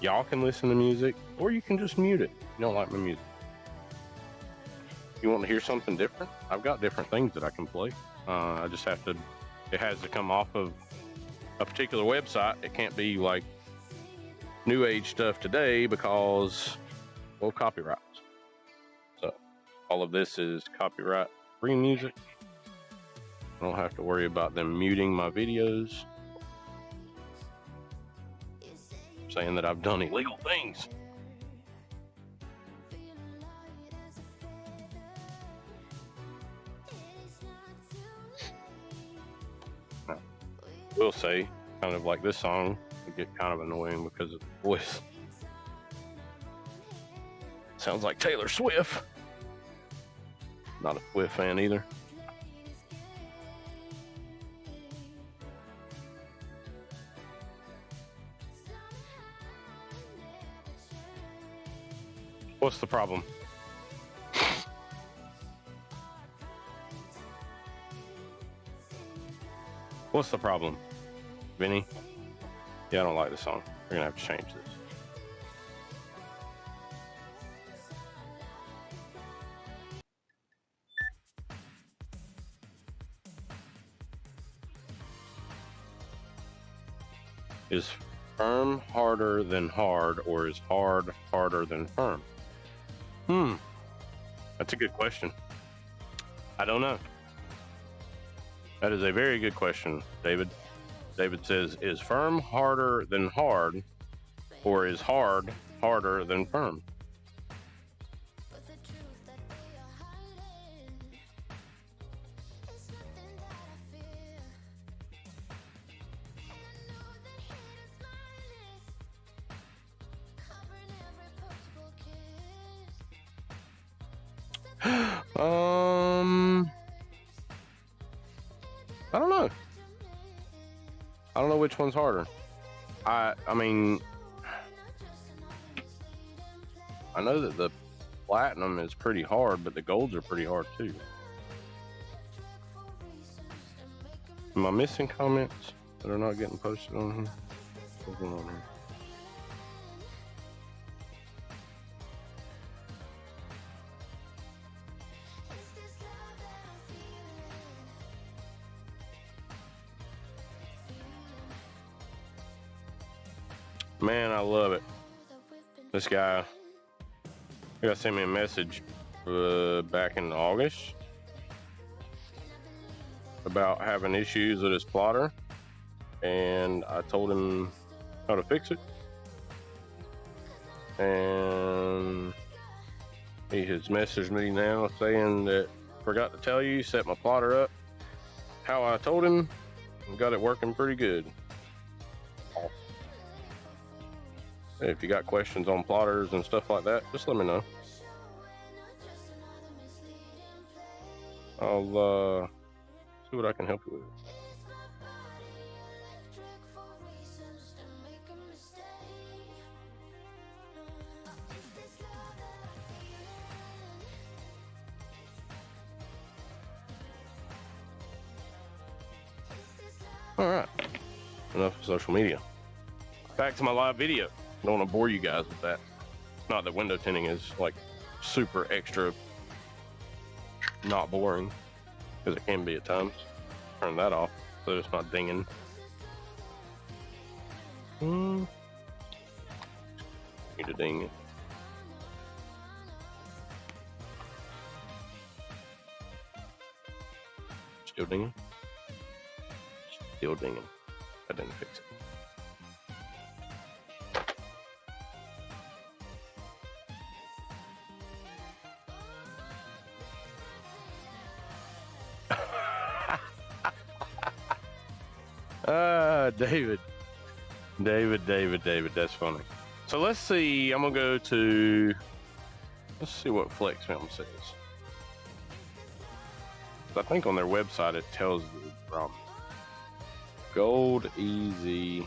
Y'all can listen to music, or you can just mute it. You don't like my music. You want to hear something different? I've got different things that I can play. I just have to, it has to come off of a particular website. It can't be like new age stuff today because, well, copyrights. So all of this is copyright free music. I don't have to worry about them muting my videos, saying that I've done illegal things. I will say, kind of like this song, it get kind of annoying because of the voice. Sounds like Taylor Swift. Not a Swift fan either. What's the problem? What's the problem, Vinny? Yeah, I don't like this song. We're gonna have to change this. Is firm harder than hard, or is hard harder than firm? That's a good question. I don't know. That is a very good question, David. David says, is firm harder than hard, or is hard harder than firm? I don't know. I don't know which one's harder. I mean, I know that the platinum is pretty hard, but the golds are pretty hard too. Am I missing comments that are not getting posted on here? What's going on here? Man, I love it. This guy sent me a message back in August about having issues with his plotter, and I told him how to fix it. And he has messaged me now saying that forgot to tell you, set my plotter up how I told him and got it working pretty good. If you got questions on plotters and stuff like that, just let me know. I'll see what I can help you with. All right, enough of social media. Back to my live video. Don't want to bore you guys with that. Not that window tinting is like super extra not boring, because it can be at times. Turn that off so it's not dinging. Need to ding it. Still dinging? Still dinging. I didn't fix it. David, that's funny. So let's see, I'm gonna go to, let's see what Flex Film says. I think on their website it tells you from Gold Easy.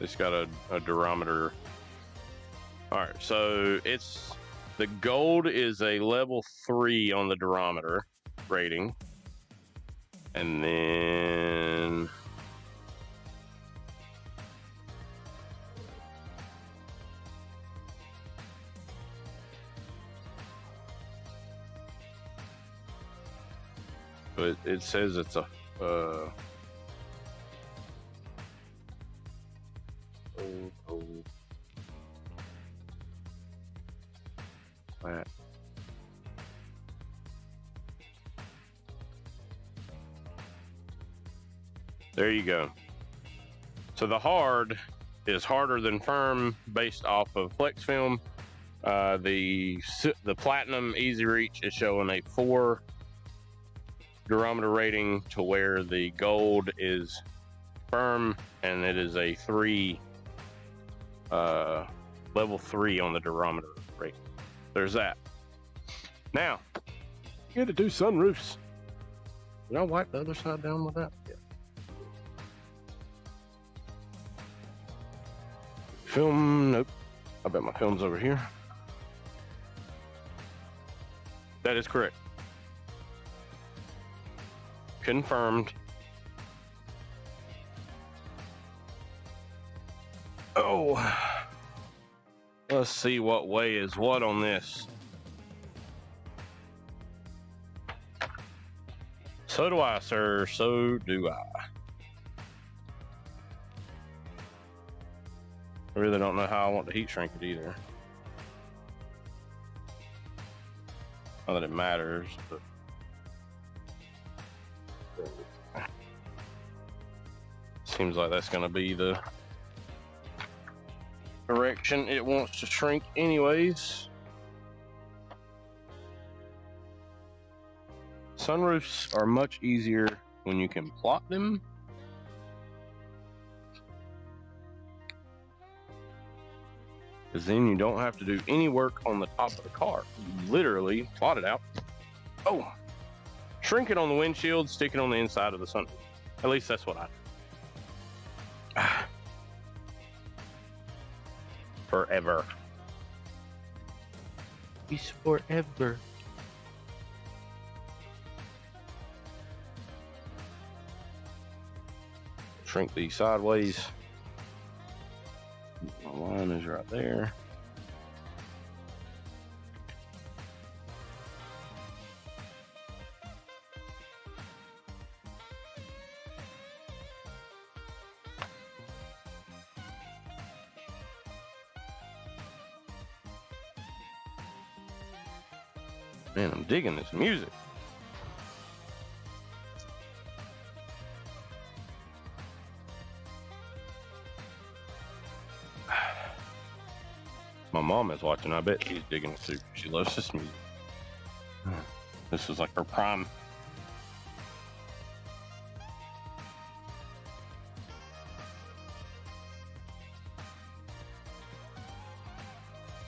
It's got a durometer. All right, so it's, the gold is a level 3 on the durometer rating. And then but it says it's a flat. There you go. So the hard is harder than firm based off of Flex Film. The Platinum Easy Reach is showing a 4 durometer rating, to where the gold is firm and it is a 3 level 3 on the durometer rating. There's that. Now you got to do sunroofs. Did I wipe the other side down with that? Yeah. Film, nope. I bet my film's over here. That is correct. Confirmed. Oh, let's see what way is what on this. So do I, sir. So do I. I really don't know how I want to heat shrink it either. Not that it matters, but seems like that's going to be the direction it wants to shrink anyways. Sunroofs are much easier when you can plot them. Because then you don't have to do any work on the top of the car. You literally plot it out. Oh, shrink it on the windshield, stick it on the inside of the sunroof. At least that's what I do. Forever. Peace forever. Shrink these sideways. My line is right there. Man, I'm digging this music. My mom is watching. I bet she's digging it too. She loves this music. This is like her prime.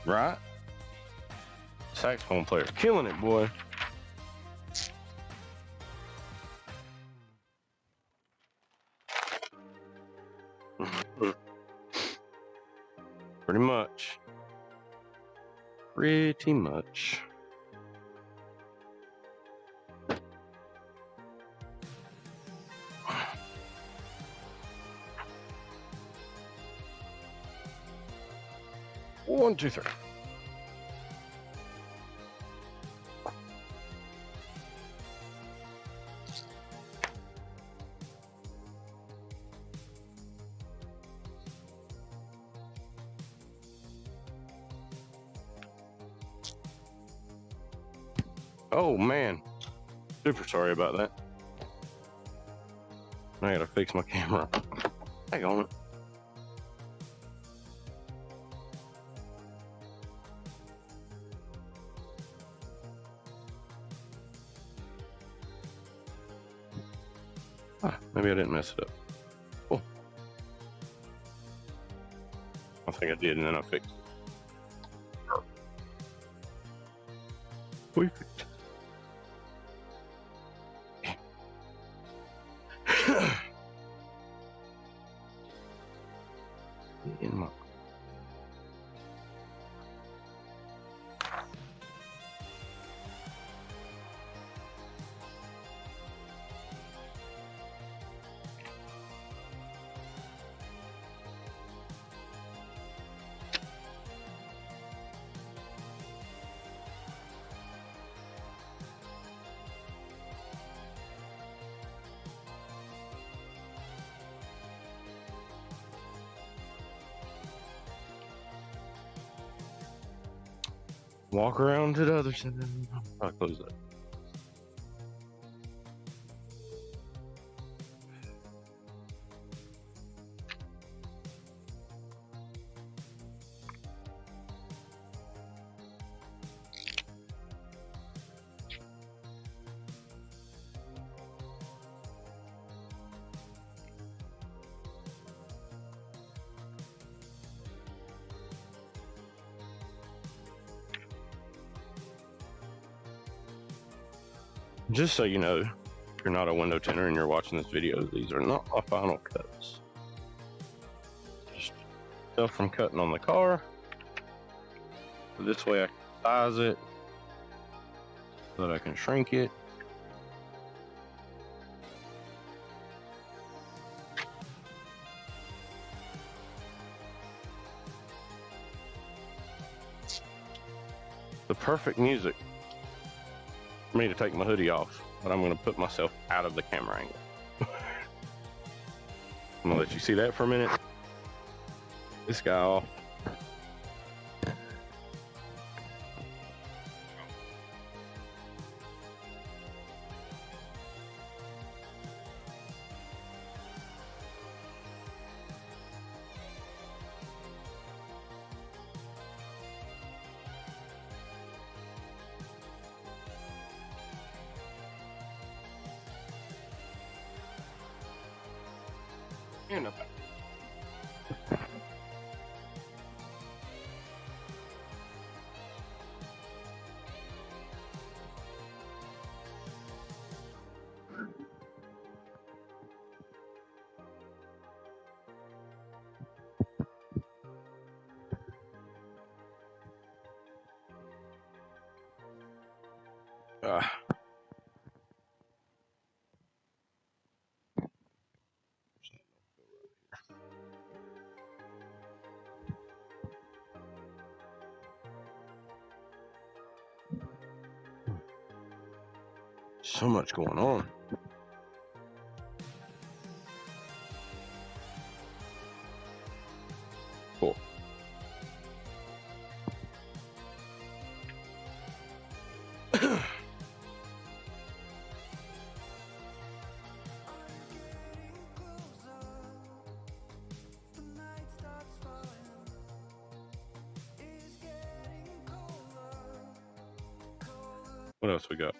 Right? Saxophone player. Killing it, boy. Pretty much. Pretty much. One, two, three. Oh man, super sorry about that. I gotta fix my camera. Hang on. Maybe I didn't mess it up. Cool. I think I did, and then I fixed it. Perfect. In my walk around to the other side. I'll close that. Just so you know, if you're not a window tinter and you're watching this video, these are not my final cuts. Just stuff from cutting on the car. This way I can size it so that I can shrink it. The perfect music for me to take my hoodie off, but I'm going to put myself out of the camera angle. I'm going to let you see that for a minute. This guy off. And up. So much going on. Cool. What else we got?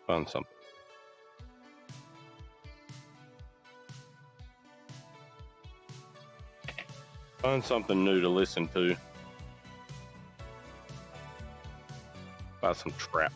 Found something. Find something new to listen to. Buy some trap.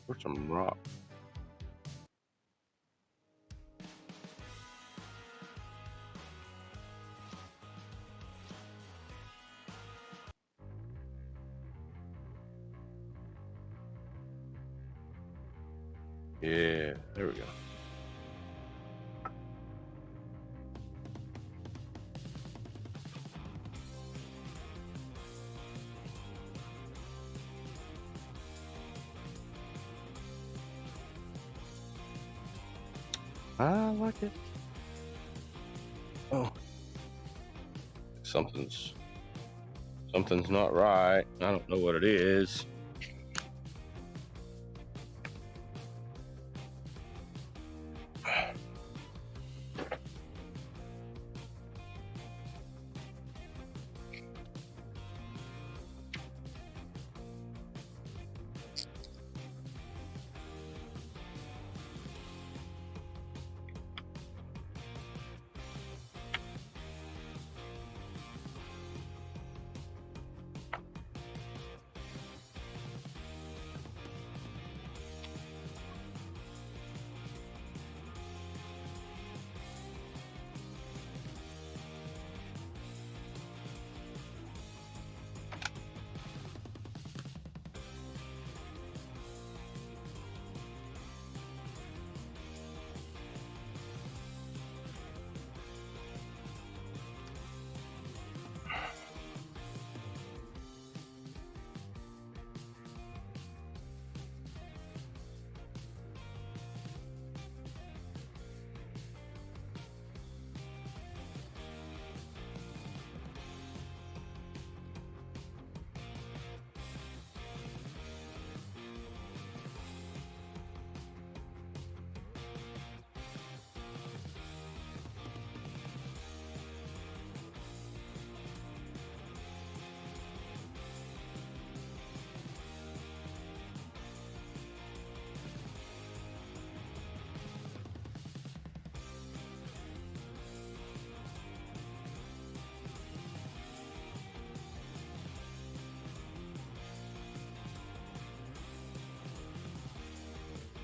Where's some rock? Yeah, there we go. I like it. something's not right. I don't know what it is.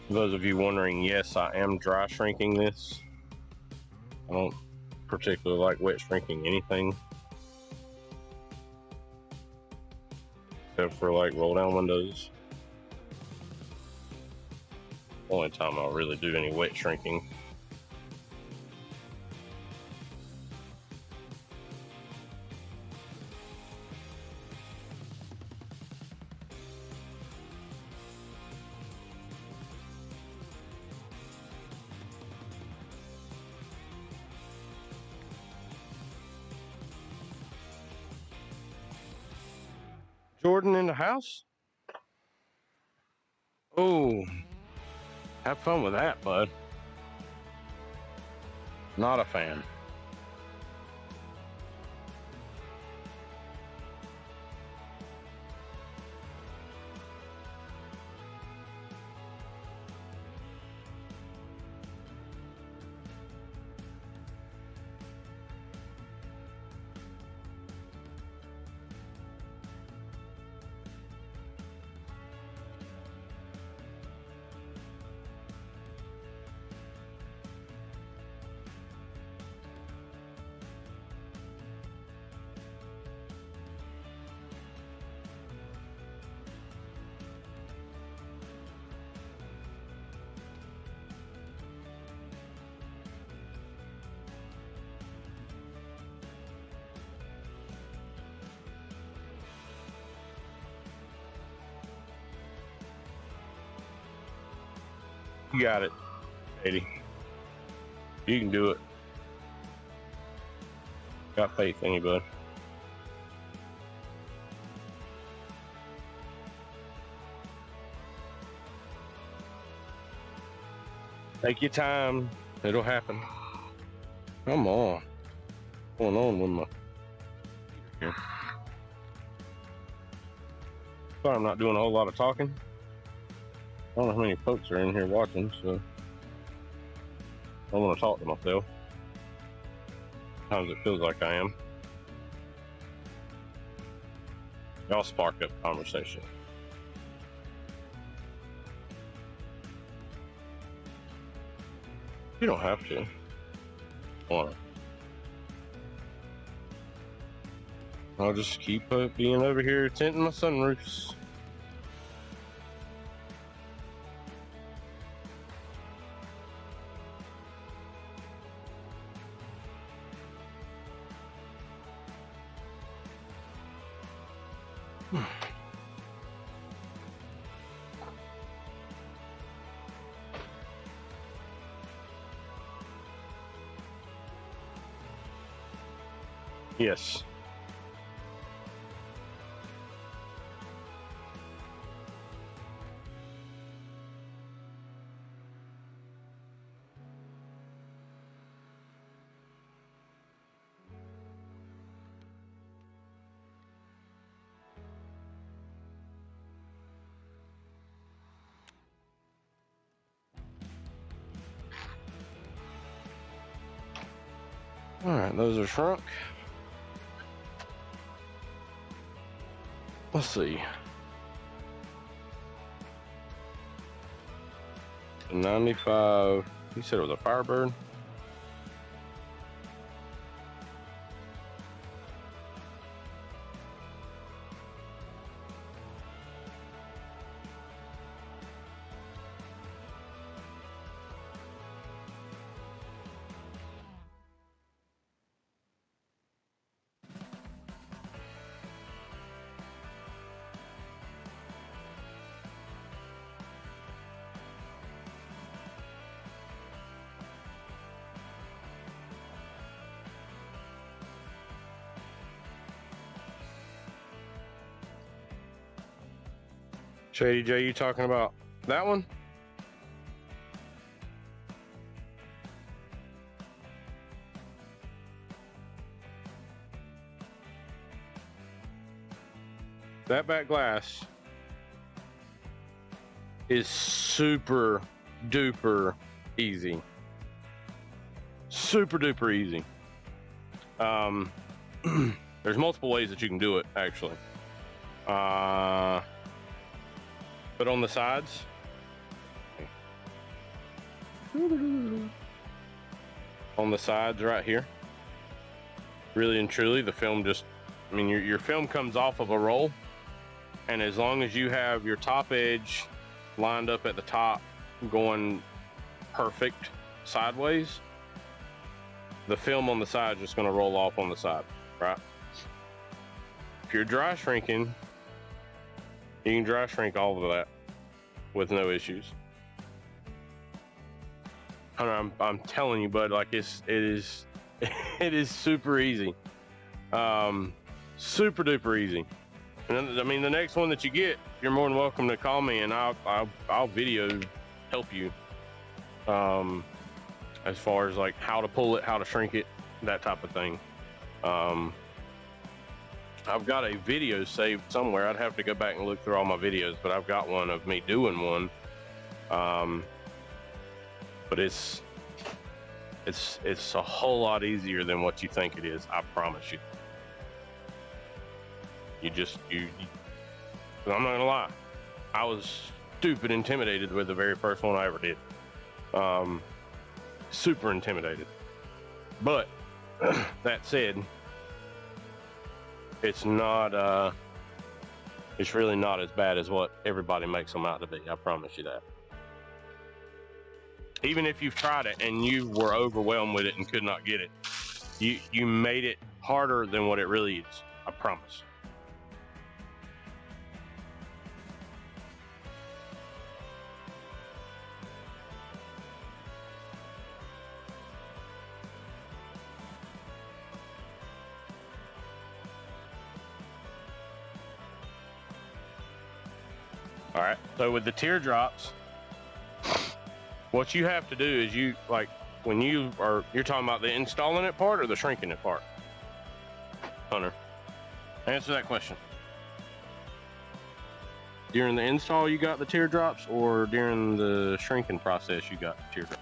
For those of you wondering, yes, I am dry shrinking this. I don't particularly like wet shrinking anything, except for like roll down windows. Only time I'll really do any wet shrinking. Jordan in the house? Oh, have fun with that, bud. Not a fan. You got it, Eddie. You can do it. Got faith in you, bud. Take your time. It'll happen. Come on. What's going on with my here? Sorry, I'm not doing a whole lot of talking. I don't know how many folks are in here watching, so I want to talk to myself. Sometimes it feels like I am. Y'all spark up conversation. You don't have to. Wanna. I'll just keep being over here tinting my sunroofs. Yes. All right, those are shrunk. Let's see. 95. You said it was a Firebird. Shady J, you talking about that one? That back glass is super duper easy. Super duper easy. There's multiple ways that you can do it, actually. But on the sides, on the sides right here, really and truly, the film just, I mean, your film comes off of a roll, and as long as you have your top edge lined up at the top, going perfect sideways, the film on the side is just going to roll off on the side, right? If you're dry shrinking, you can dry shrink all of that with no issues. I'm telling you, bud, like it is super easy, super duper easy. And I mean, the next one that you get, you're more than welcome to call me, and I'll video help you. As far as like how to pull it, how to shrink it, that type of thing. I've got a video saved somewhere. I'd have to go back and look through all my videos, but I've got one of me doing one. But it's a whole lot easier than what you think it is. I promise you. I'm not gonna lie. I was stupid intimidated with the very first one I ever did. Super intimidated. But that said, it's not it's really not as bad as what everybody makes them out to be. I promise you that. Even if you've tried it and you were overwhelmed with it and could not get it, you made it harder than what it really is. I promise. All right, so with the teardrops, what you have to do is you're talking about the installing it part or the shrinking it part? Hunter, answer that question. During the install you got the teardrops, or during the shrinking process you got the teardrops?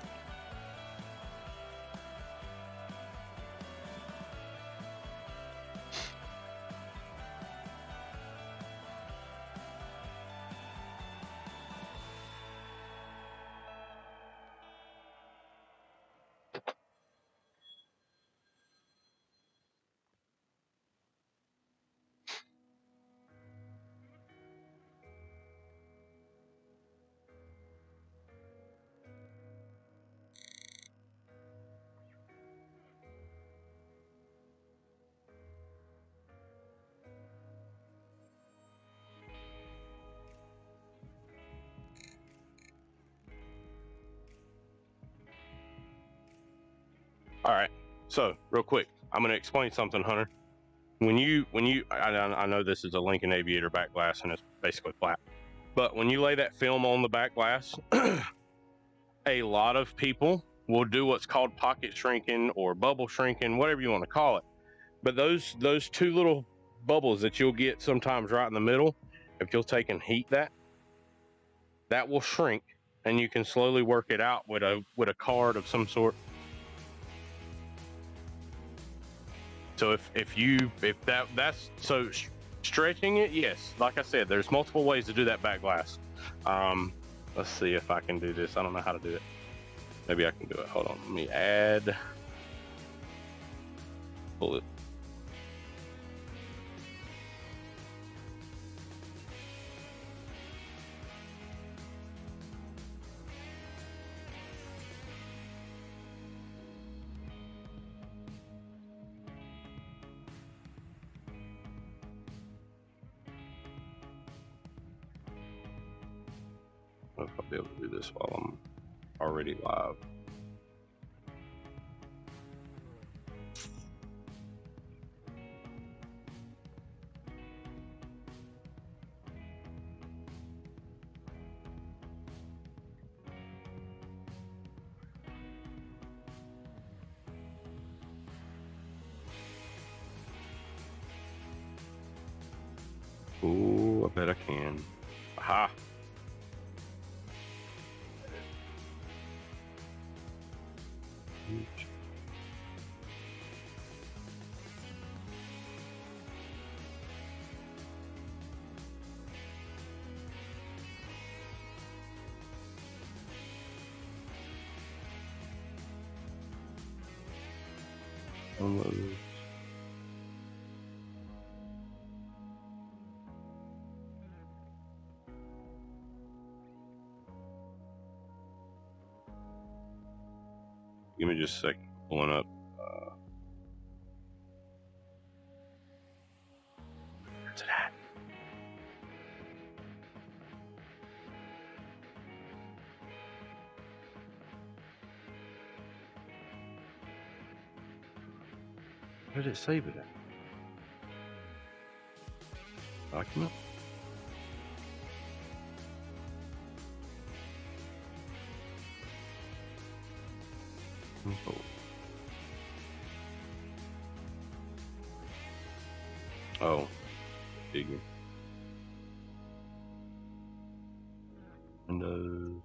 All right, so real quick, I'm going to explain something, Hunter. I know this is a Lincoln Aviator back glass and it's basically flat, but when you lay that film on the back glass, a lot of people will do what's called pocket shrinking or bubble shrinking, whatever you want to call it. But those two little bubbles that you'll get sometimes right in the middle, if you'll take and heat that will shrink, and you can slowly work it out with a card of some sort. So if that's so stretching it, yes. Like I said, there's multiple ways to do that back glass. Let's see if I can do this. I don't know how to do it. Maybe I can do it. Hold on. Let me add. Pull it. I don't know if I'll be able to do this while I'm already live. Ooh, I bet I can. Aha! Give me just a second. Pulling up. Where's it at? Where did it save it at? Document? Oh, figure. Windows.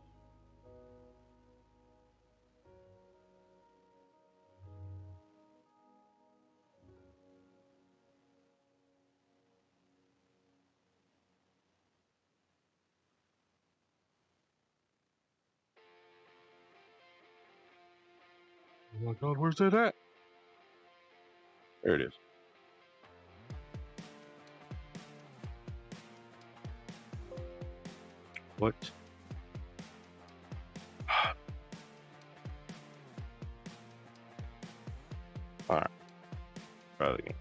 Oh my God, where's that at? There it is. What? All right. Try it again.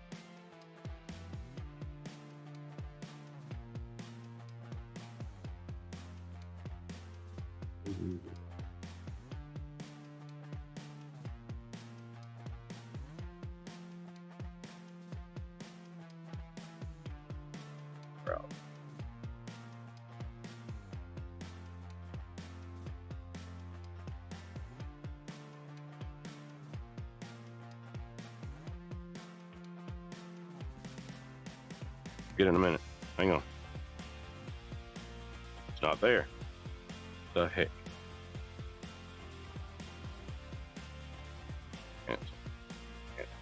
Get in a minute. Hang on. It's not there. The heck? Cancel. Cancel.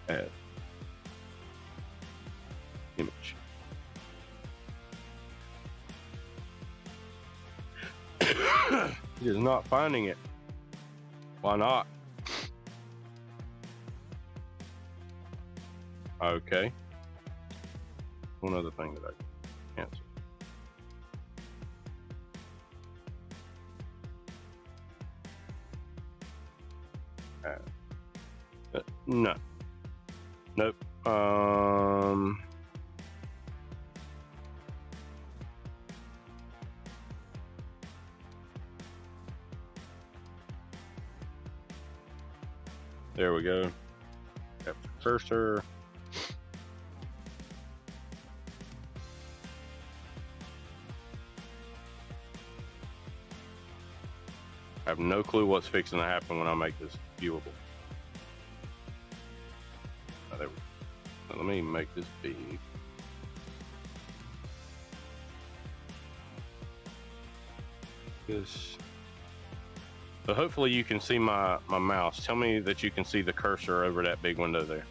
Add. Image. It is not finding it. Why not? Okay. One other thing that I can cancel. No. Nope. There we go. Got the cursor. I have no clue what's fixing to happen when I make this viewable. Oh, there we go. Let me make this big. this. So hopefully you can see my mouse. Tell me that you can see the cursor over that big window there.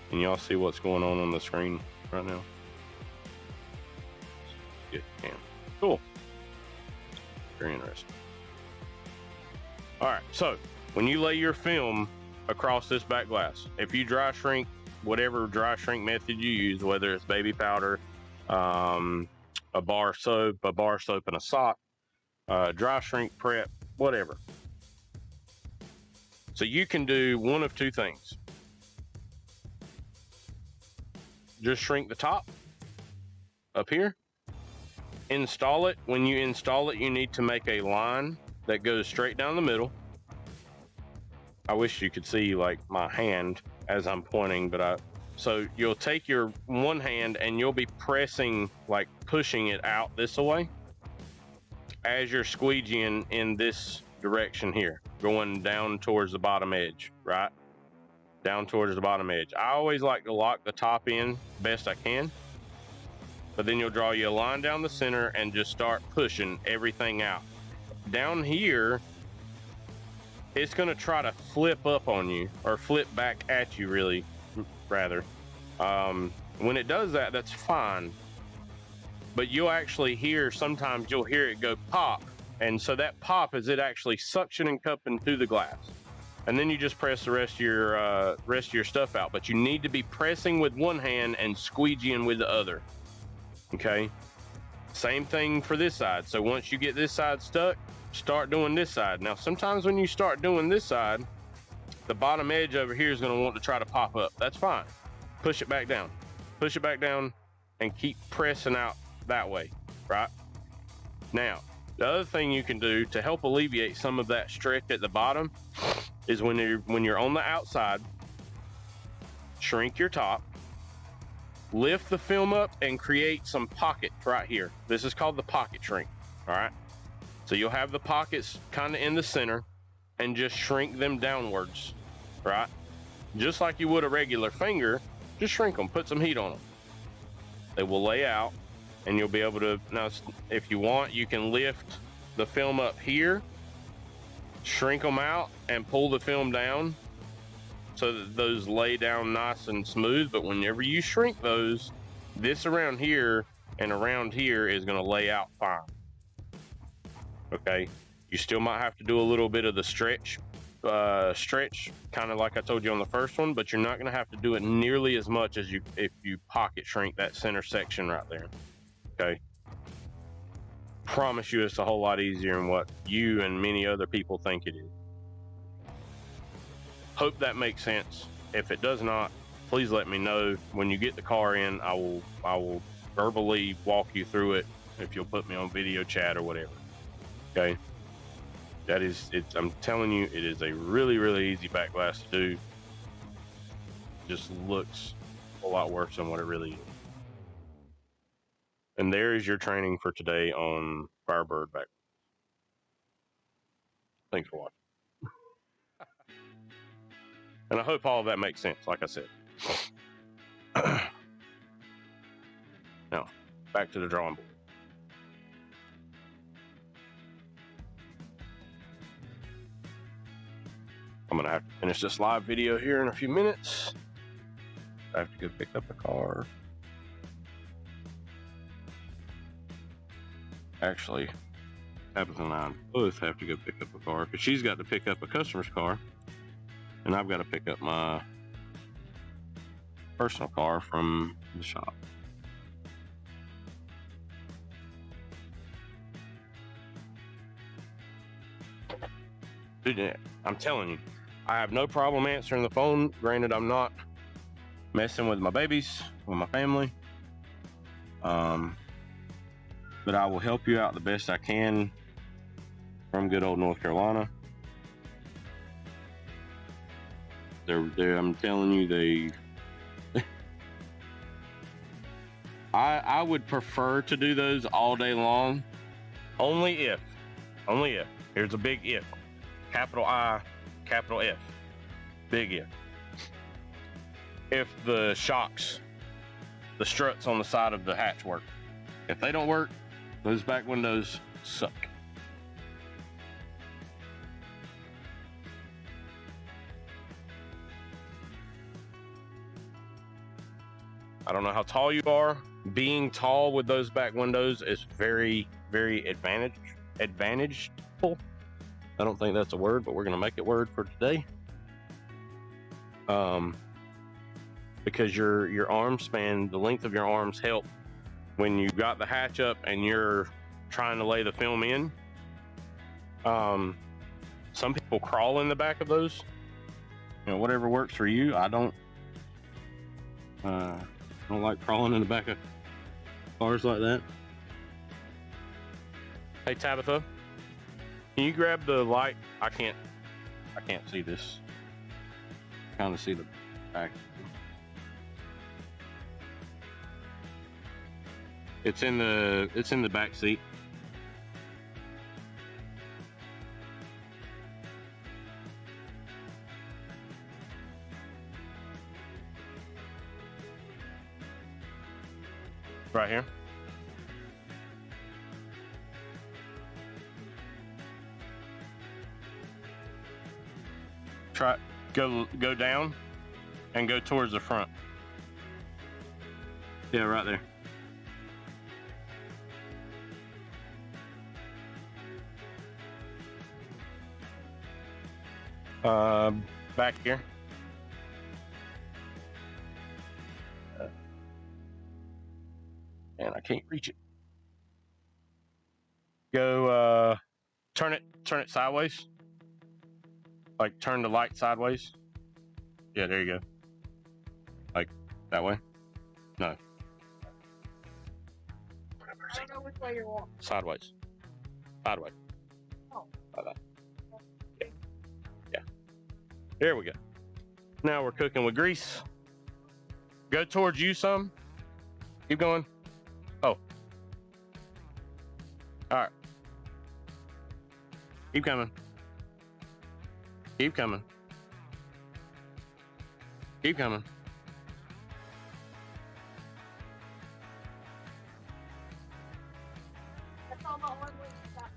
Can y'all see what's going on the screen right now? Yeah, can. Cool. Very interesting. All right, so when you lay your film across this back glass, if you dry shrink, whatever dry shrink method you use, whether it's baby powder, a bar soap and a sock, dry shrink prep, whatever. So you can do one of two things. Just shrink the top up here, install it. When you install it, you need to make a line that goes straight down the middle. I wish you could see like my hand as I'm pointing, but so you'll take your one hand and you'll be pressing, like pushing it out this way as you're squeegeeing in this direction here, going down towards the bottom edge, right? Down towards the bottom edge. I always like to lock the top in best I can, but then you'll draw you a line down the center and just start pushing everything out. Down here, it's gonna try to flip up on you, or flip back at you, really, rather. When it does that, that's fine. But you'll actually hear, sometimes you'll hear it go pop. And so that pop is it actually suctioning cupping through the glass. And then you just press the rest of your stuff out. But you need to be pressing with one hand and squeegeeing with the other. Okay? Same thing for this side. So once you get this side stuck, start doing this side. Now, sometimes when you start doing this side, the bottom edge over here is going to want to try to pop up. That's fine. Push it back down. Push it back down and keep pressing out that way, right? Now, the other thing you can do to help alleviate some of that stretch at the bottom is when you're on the outside, shrink your top, lift the film up and create some pockets right here. This is called the pocket shrink, all right? So you'll have the pockets kind of in the center and just shrink them downwards, right? Just like you would a regular finger, just shrink them, put some heat on them. They will lay out and you'll be able to, now if you want, you can lift the film up here, shrink them out and pull the film down so that those lay down nice and smooth. But whenever you shrink those, this around here and around here is going to lay out fine. Okay, you still might have to do a little bit of the stretch, kind of like I told you on the first one, but you're not going to have to do it nearly as much as if you pocket shrink that center section right there. Okay, promise you it's a whole lot easier than what you and many other people think it is. Hope that makes sense. If it does not, please let me know. When you get the car in, I will verbally walk you through it if you'll put me on video chat or whatever. Okay, that is it. I'm telling you, it is a really, really easy back glass to do. Just looks a lot worse than what it really is. And there is your training for today on Firebird back. Thanks for watching. And I hope all of that makes sense, like I said. Now, back to the drawing board. I'm gonna have to finish this live video here in a few minutes. I have to go pick up a car. Actually, Tabitha and I both have to go pick up a car because she's got to pick up a customer's car, and I've got to pick up my personal car from the shop. Dude, I'm telling you, I have no problem answering the phone. Granted, I'm not messing with my babies, with my family. But I will help you out the best I can from good old North Carolina. I'm telling you, I would prefer to do those all day long. Only if, here's a big if. Capital I, capital F, big if. if the shocks, the struts on the side of the hatch work. If they don't work, those back windows suck. I don't know how tall you are. Being tall with those back windows is very, very advantageful. I don't think that's a word, but we're going to make it word for today. Because your arm span, the length of your arms help when you got the hatch up and you're trying to lay the film in. Some people crawl in the back of those. You know, whatever works for you. I don't like crawling in the back of cars like that. Hey Tabitha, can you grab the light? I can't see this. Kind of see the back. It's in the back seat. Right here. Go down and go towards the front. Yeah, right there. Back here. And I can't reach it. Go turn it sideways. Like turn the light sideways. Yeah, there you go. Like that way. No. I don't know which way you're walking. Sideways. Sideways. Oh. Like that. Yeah. There we go. Now we're cooking with grease. Go towards you some. Keep going. Oh. All right. Keep coming. Keep coming. Keep coming. That's all about one way to stop.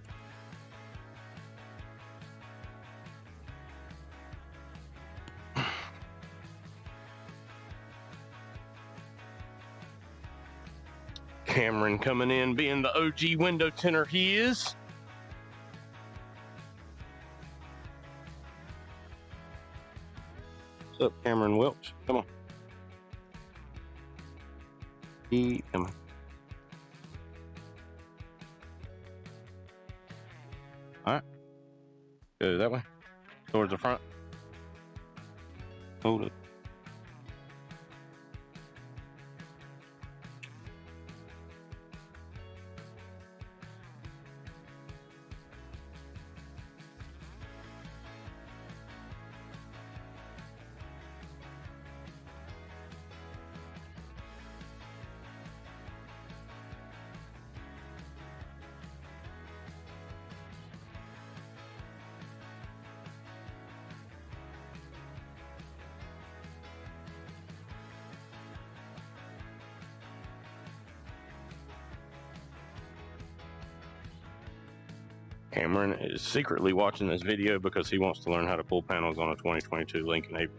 Cameron coming in, being the OG window tinter he is. What's up, Cameron Welch? Come on. Keep coming. All right. Go that way. Towards the front. Hold it. Cameron is secretly watching this video because he wants to learn how to pull panels on a 2022 Lincoln Aviator.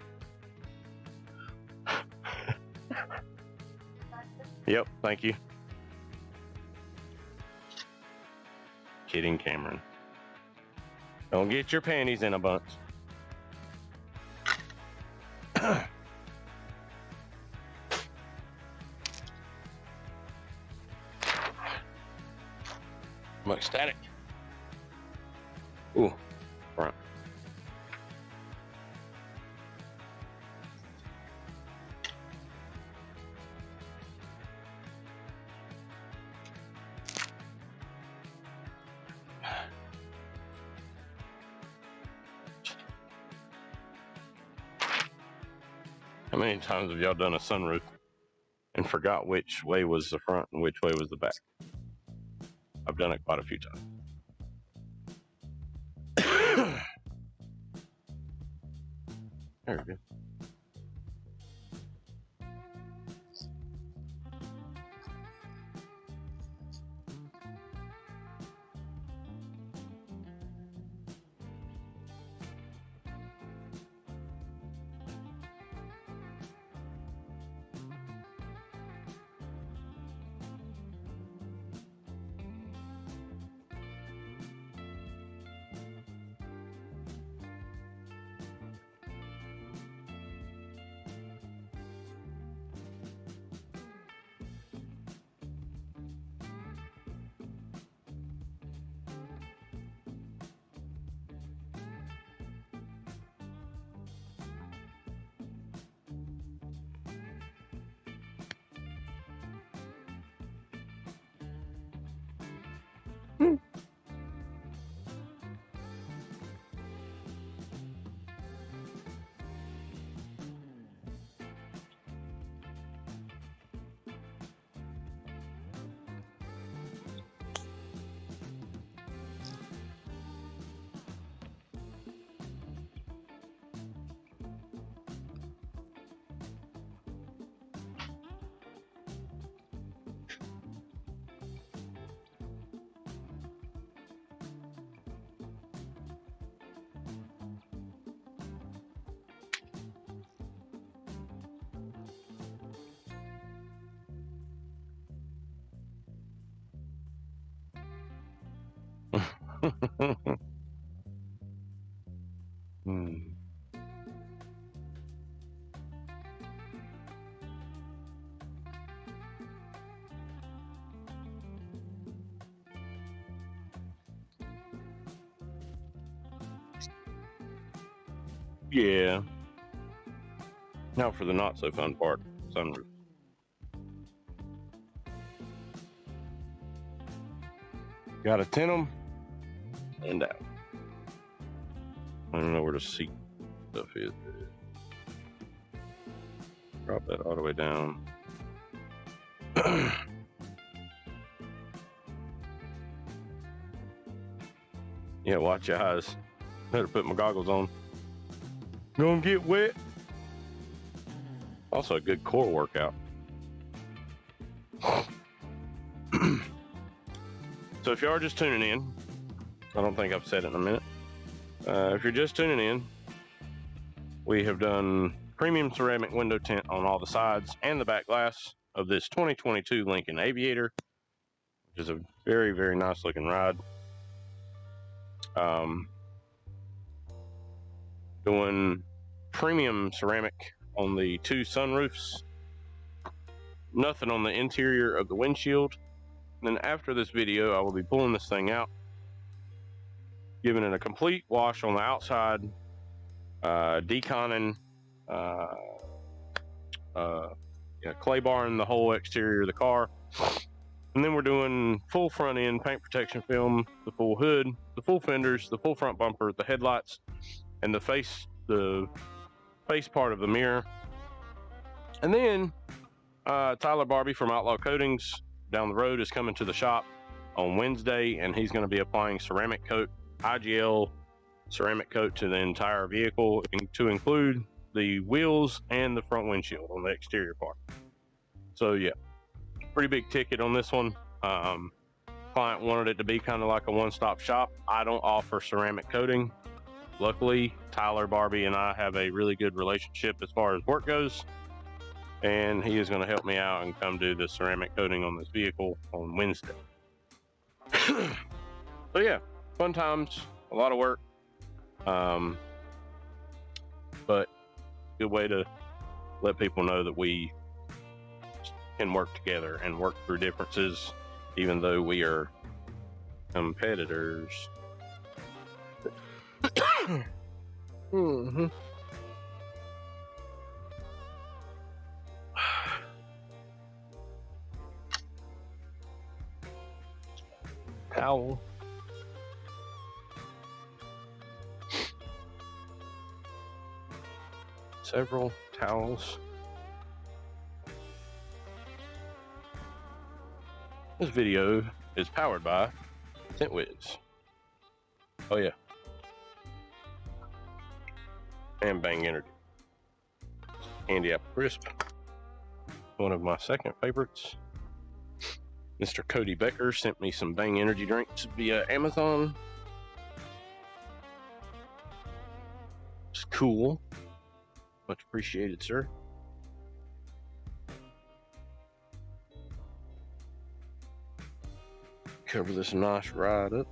Yep, thank you. Kidding, Cameron. Don't get your panties in a bunch. I'm ecstatic. Ooh, front. How many times have y'all done a sunroof and forgot which way was the front and which way was the back? I've done it quite a few times. There we go. Hmm. Yeah. Now for the not so fun part, sunroof. Gotta tint them and out. I don't know where the seat stuff is. Drop that all the way down. Yeah, watch your eyes. Better put my goggles on. Gonna get wet. Also a good core workout. So if you are just tuning in, I don't think I've said it in a minute. If you're just tuning in, we have done premium ceramic window tint on all the sides and the back glass of this 2022 Lincoln Aviator, which is a very, very nice looking ride. Doing premium ceramic on the 2 sunroofs. Nothing on the interior of the windshield. And then after this video, I will be pulling this thing out, giving it a complete wash on the outside, deconning, clay barring the whole exterior of the car. And then we're doing full front end paint protection film, the full hood, the full fenders, the full front bumper, the headlights, and the face part of the mirror. And then Tyler Barbie from Outlaw Coatings down the road is coming to the shop on Wednesday, and he's going to be applying ceramic coat, IGL ceramic coat to the entire vehicle, to include the wheels and the front windshield on the exterior part. So yeah, pretty big ticket on this one. Client wanted it to be kind of like a one-stop shop. I don't offer ceramic coating. Luckily, Tyler Barbie and I have a really good relationship as far as work goes, and he is going to help me out and come do the ceramic coating on this vehicle on Wednesday. So yeah, fun times, a lot of work, but good way to let people know that we can work together and work through differences, even though we are competitors. Mm-hmm. Towel. Several towels. This video is powered by Tint Wiz. Oh yeah. And Bang Energy. Candy Apple Crisp. One of my second favorites. Mr. Cody Becker sent me some Bang Energy drinks via Amazon. It's cool. Much appreciated, sir. Cover this nice ride up.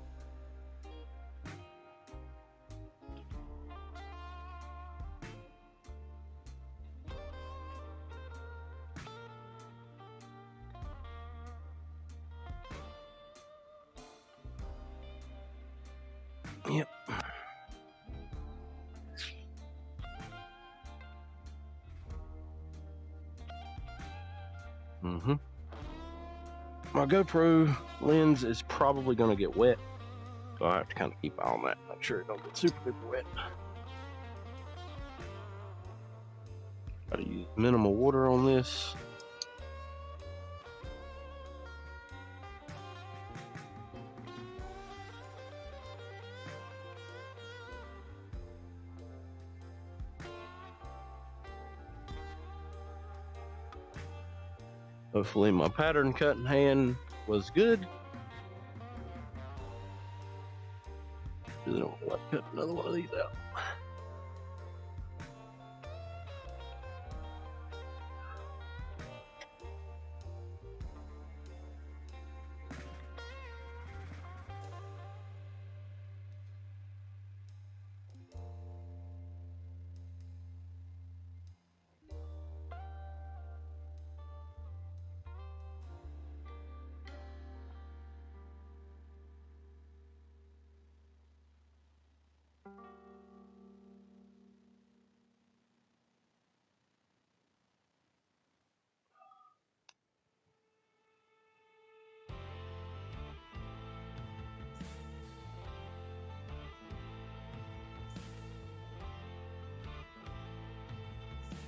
Yep. Mm-hmm. My GoPro lens is probably going to get wet, so I have to kind of keep an eye on that, make sure it don't get super duper wet. Gotta use minimal water on this. Hopefully my pattern cutting hand was good. Really don't want to cut another one of these out.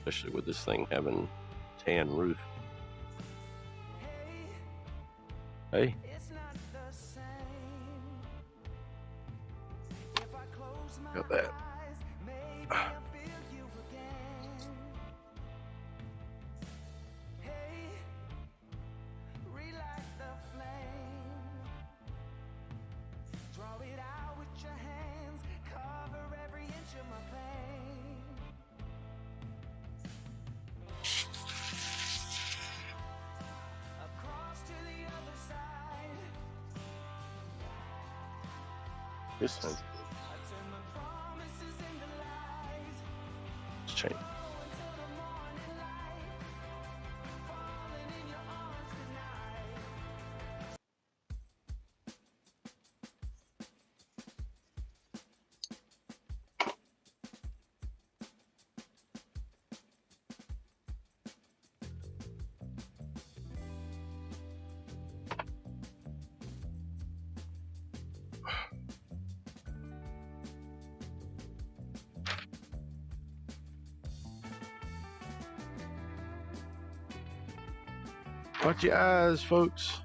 especially with this thing having tan roof. Hey. Got that. This thing. Let's change. Watch your eyes, folks.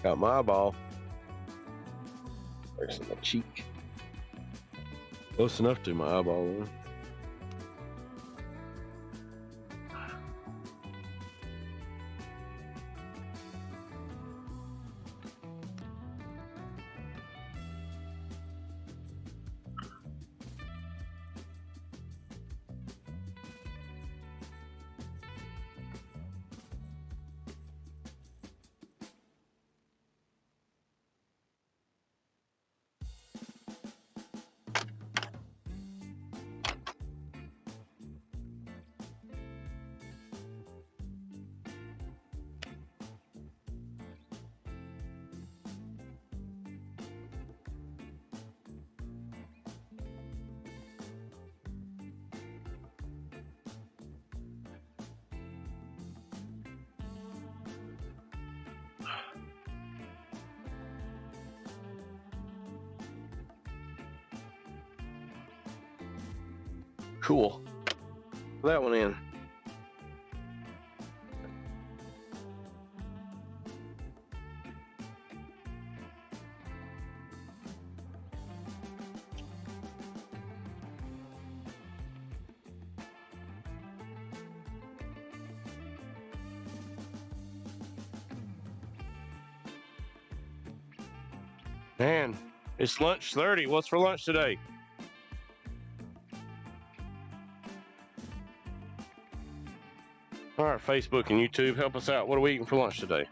Got my eyeball. There's my cheek. Close enough to my eyeball one. Cool. That one in. Man, it's lunch 30. What's for lunch today? All right, Facebook and YouTube, help us out. What are we eating for lunch today?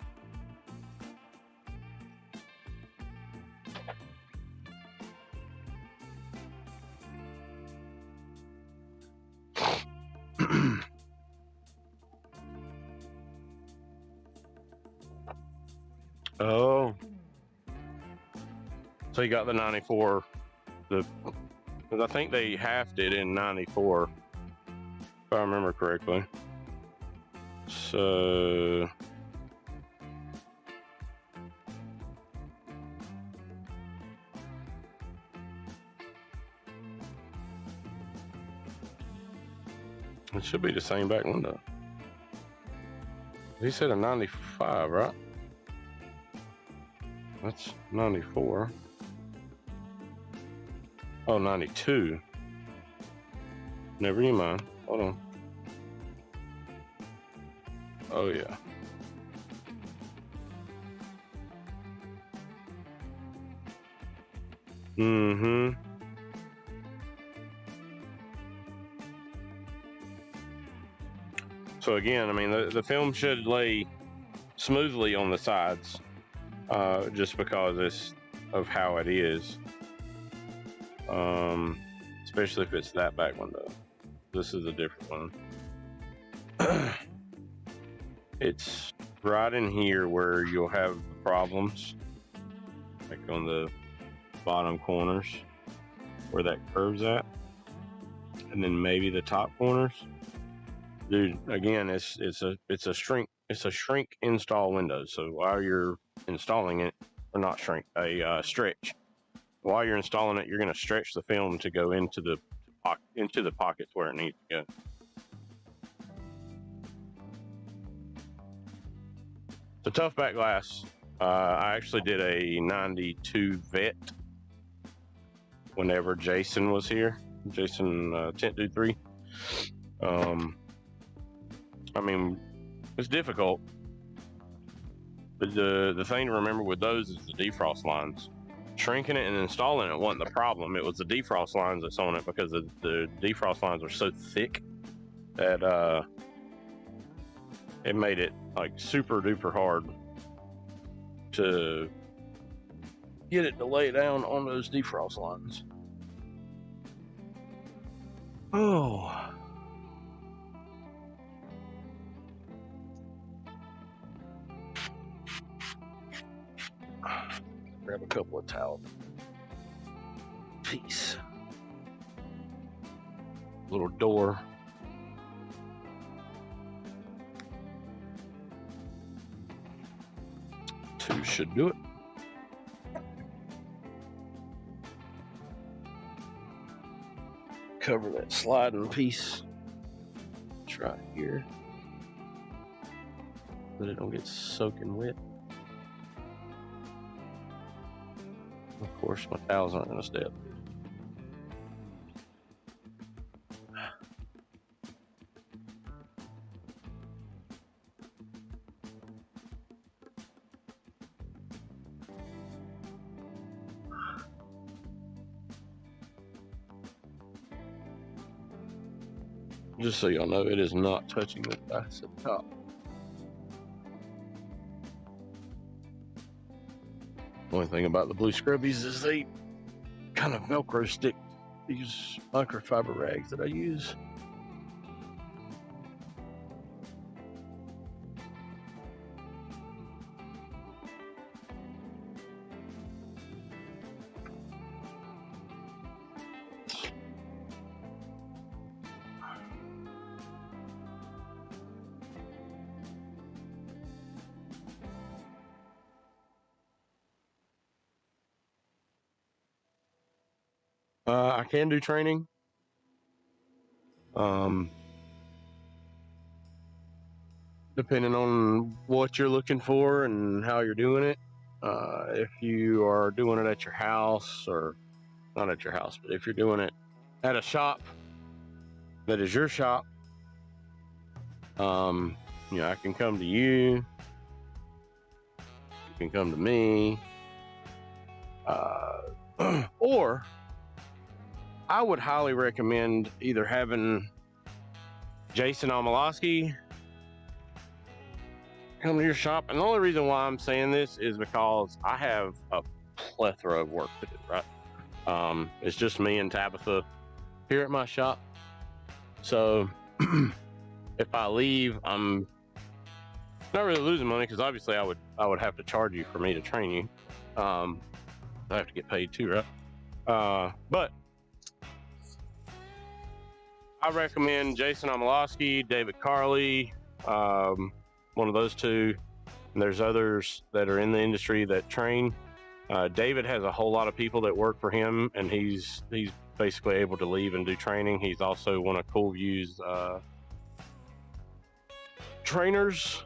Oh, so you got the 94, because I think they halved it in 94, if I remember correctly. So it should be the same back window. He said a 95, right? That's 94. Oh, 92. Never mind. Hold on. Oh, yeah. Mm-hmm. So again, I mean, the film should lay smoothly on the sides, just because of how it is. Especially if it's that back window. This is a different one. It's right in here where you'll have the problems, like on the bottom corners where that curves at, and then maybe the top corners. Dude, again, it's a shrink install window. So while you're installing it, or not shrink, stretch. While you're installing it, you're going to stretch the film to go into the pockets where it needs to go. The tough back glass, I actually did a 92 vet whenever Jason was here. Jason, Tint Dude 3. I mean, it's difficult, but the thing to remember with those is the defrost lines. Shrinking it and installing it wasn't the problem. It was the defrost lines that's on it, because the defrost lines are so thick that it made it like super duper hard to get it to lay down on those defrost lines. Oh. Grab a couple of towels. Peace. Little door. Two should do it. Cover that sliding piece. It's right here, so it don't get soaking wet. Of course, my towels aren't gonna stay up. Just so y'all know, it is not touching the glass at the top. Only thing about the blue scrubbies is they kind of Velcro stick these microfiber rags that I use. I can do training. Depending on what you're looking for and how you're doing it. If you are doing it at your house, or not at your house, but if you're doing it at a shop that is your shop, you know, I can come to you. You can come to me. Or I would highly recommend either having Jason Omoloski come to your shop. And the only reason why I'm saying this is because I have a plethora of work to do, right? It's just me and Tabitha here at my shop. So if I leave, I'm not really losing money because obviously I would have to charge you for me to train you. I have to get paid too, right? But I recommend Jason Omolowski, David Carley, one of those two. And there's others that are in the industry that train. David has a whole lot of people that work for him, and he's basically able to leave and do training. He's also one of Cool View's trainers.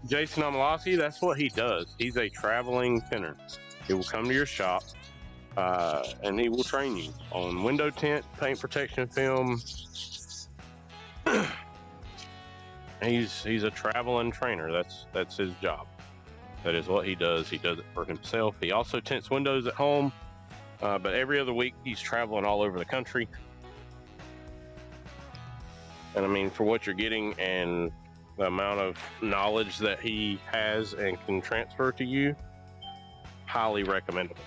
Jason Omolowski, that's what he does. He's a traveling tinter. He will come to your shop, and he will train you on window tint, paint protection film. He's a traveling trainer. That's his job. That is what he does. He does it for himself. He also tints windows at home, but every other week he's traveling all over the country. And I mean, for what you're getting and the amount of knowledge that he has and can transfer to you, highly recommendable.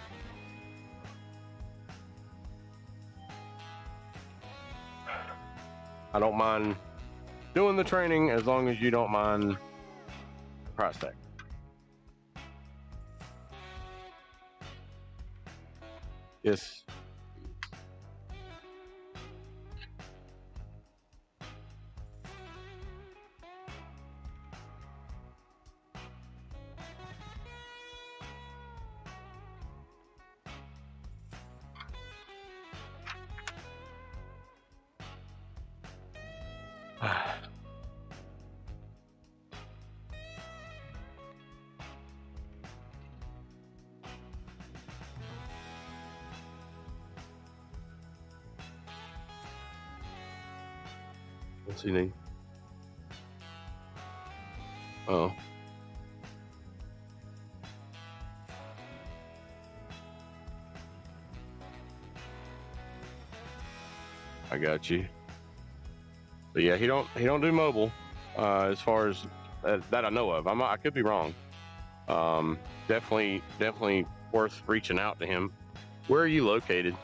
I don't mind doing the training as long as you don't mind the price tag. Yes. What's he need? Oh. I got you. But yeah, he don't do mobile, as far as that I know of. I could be wrong. Definitely worth reaching out to him. Where are you located?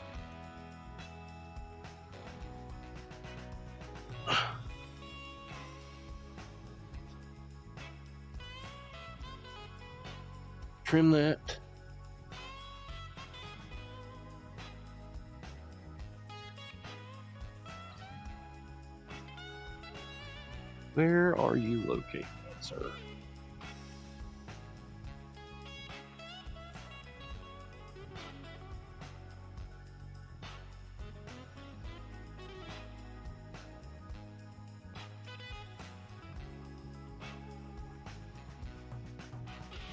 Trim that. Where are you located, sir?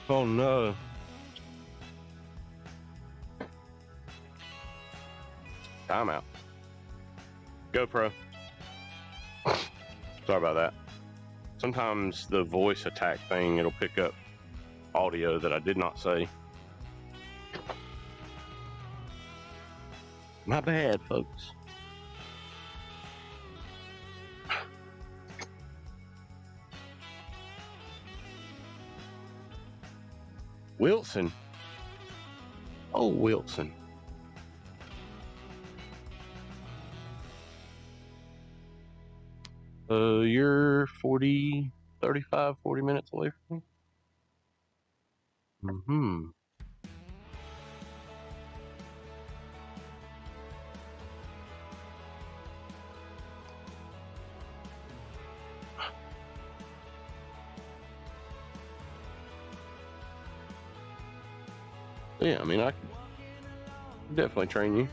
Oh no. Timeout. GoPro. Sorry about that. Sometimes the voice attack thing, it'll pick up audio that I did not say. My bad, folks. Wilson. Oh, Wilson. You're 40 minutes away from me? Mm-hmm. Yeah, I mean, I can definitely train you.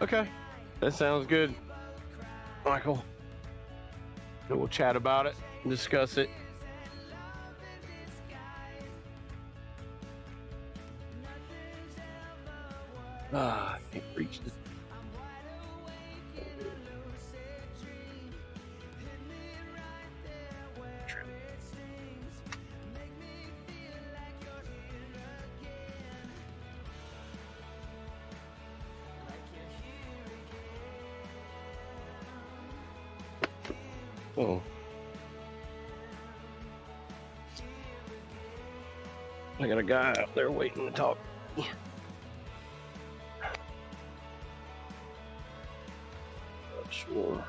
Okay, that sounds good, Michael. And we'll chat about it, discuss it. I can't reach this. Oh. I got a guy out there waiting to talk. Sure.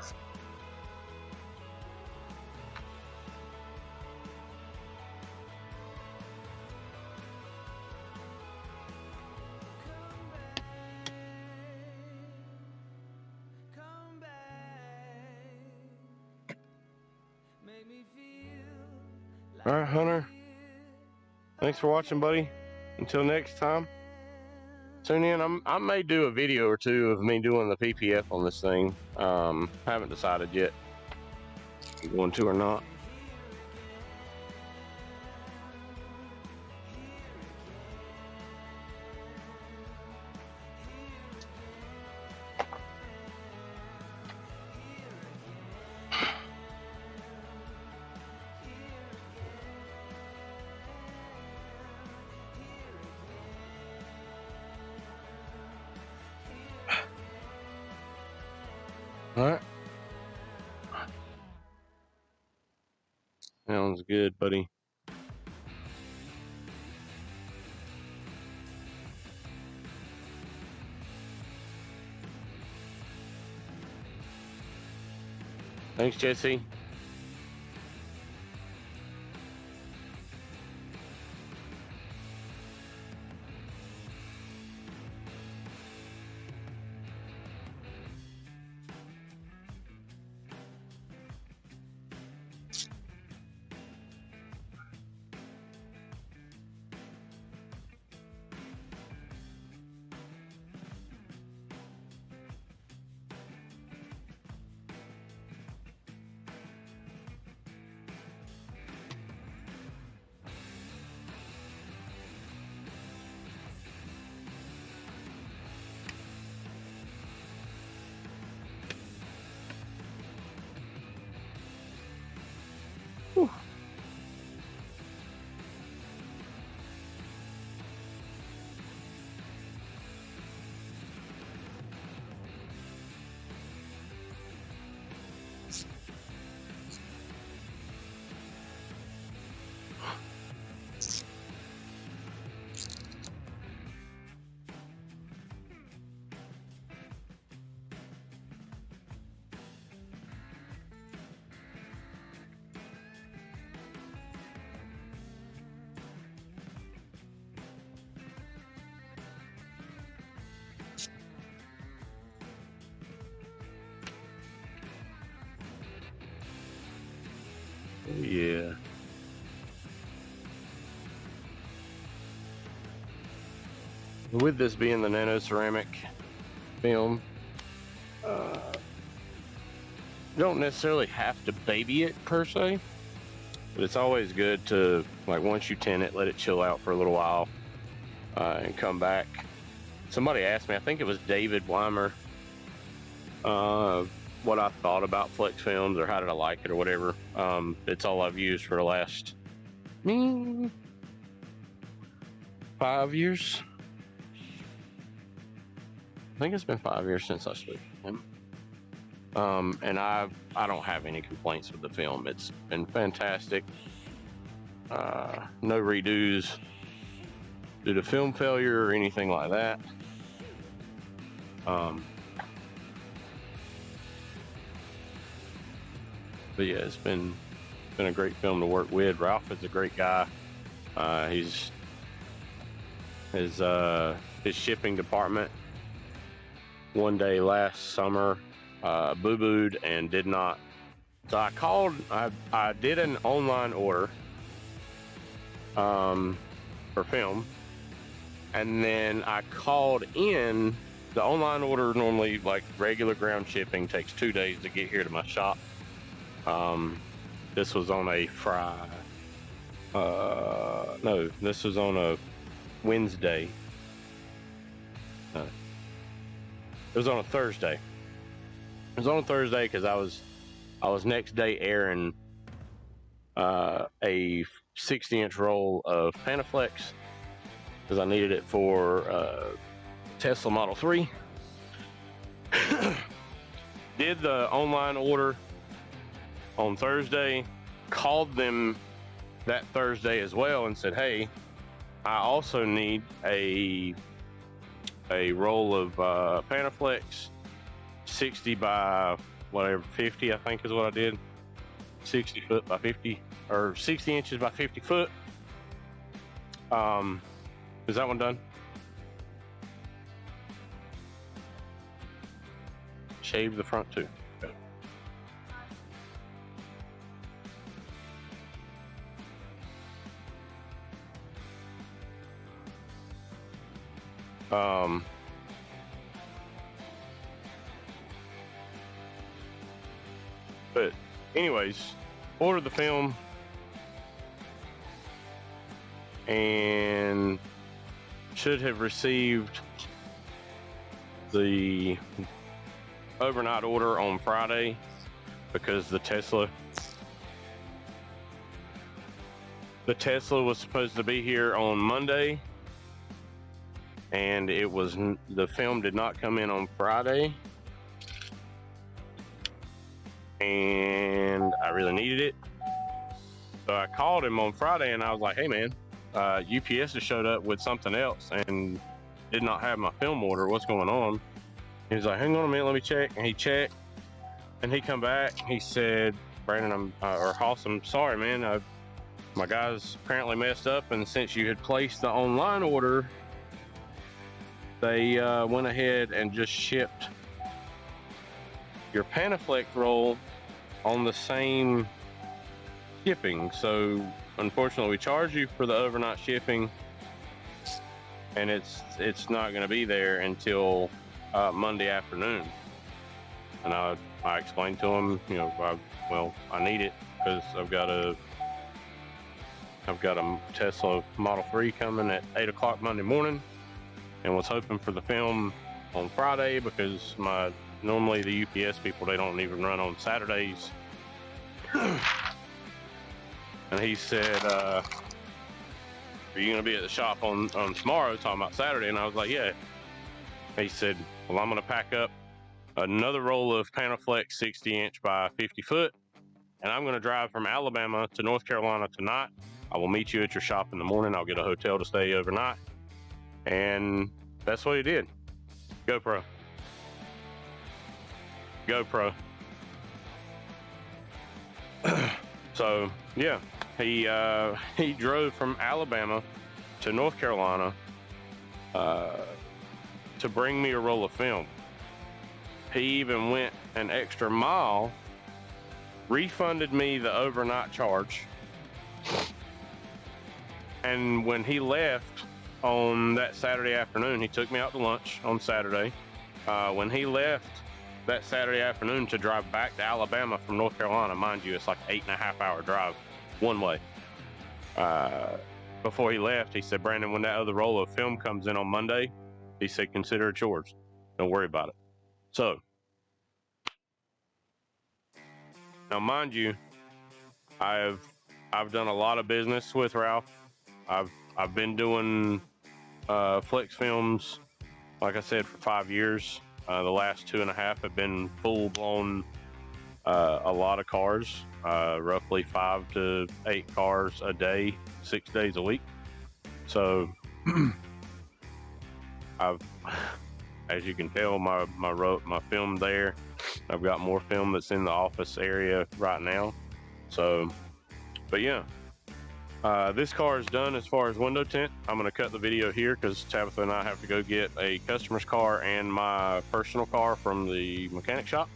All right, Hunter. Thanks for watching, buddy. Until next time. Tune in. I may do a video or two of me doing the PPF on this thing. Haven't decided yet if I'm going to or not. All right. Sounds good, buddy. Thanks, Jesse. Whew. Oh, yeah. With this being the nano ceramic film, you don't necessarily have to baby it per se, but it's always good to, like, once you tint it, let it chill out for a little while and come back. Somebody asked me, I think it was David Weimer, what I thought about flex films or how did I like it or whatever. It's all I've used for the last 5 years. I think it's been 5 years since I switched him. And I don't have any complaints with the film. It's been fantastic. No redos due to film failure or anything like that. But yeah, it's been a great film to work with. Ralph is a great guy. His shipping department one day last summer boo-booed and did not. So I called. I did an online order for film, and then I called in the online order normally, like regular ground shipping, takes 2 days to get here to my shop. This was on a no, this was on a Wednesday. It was on a Thursday. It was on a Thursday because I was next day airing a 60-inch roll of Nanoflex because I needed it for Tesla Model 3. Did the online order on Thursday, called them that Thursday as well and said, hey, I also need a roll of Panaflex 60 by whatever 50, I think is what I did. 60 foot by 50, or 60 inches by 50 foot. Is that one done? Shave the front too. But anyways, ordered the film and should have received the overnight order on Friday because the Tesla was supposed to be here on Monday, and the film did not come in on Friday, and I really needed it. So I called him on Friday and I was like, hey man, UPS has showed up with something else and did not have my film order. What's going on? He was like, hang on a minute, let me check. And he checked and he come back. He said, Brandon, or Hoss, I'm sorry, man. My guys apparently messed up, and since you had placed the online order, they went ahead and just shipped your Panaflex roll on the same shipping. So unfortunately, we charge you for the overnight shipping, and it's not going to be there until Monday afternoon. And I explained to him, you know, I need it because I've got a Tesla Model 3 coming at 8 o'clock Monday morning, and was hoping for the film on Friday because normally the UPS people, they don't even run on Saturdays. And he said, are you going to be at the shop on tomorrow, talking about Saturday? And I was like, yeah. He said, well, I'm going to pack up another roll of Panaflex 60-inch by 50 foot, and I'm going to drive from Alabama to North Carolina tonight. I will meet you at your shop in the morning. I'll get a hotel to stay overnight. And that's what he did. GoPro. So yeah, he drove from Alabama to North Carolina to bring me a roll of film. He even went an extra mile, refunded me the overnight charge, and when he left on that Saturday afternoon, he took me out to lunch on Saturday. When he left that Saturday afternoon to drive back to Alabama from North Carolina, mind you, it's like an 8.5-hour drive one way. Before he left, he said, Brandon, when that other roll of film comes in on Monday, he said, consider it yours. Don't worry about it. So, now mind you, I've done a lot of business with Ralph. I've been doing flex films, like I said, for 5 years. The last 2.5 have been full-blown, a lot of cars, roughly 5 to 8 cars a day, 6 days a week. So as you can tell, my film there, I've got more film that's in the office area right now. So, but yeah, this car is done as far as window tint. I'm going to cut the video here because Tabitha and I have to go get a customer's car and my personal car from the mechanic shop.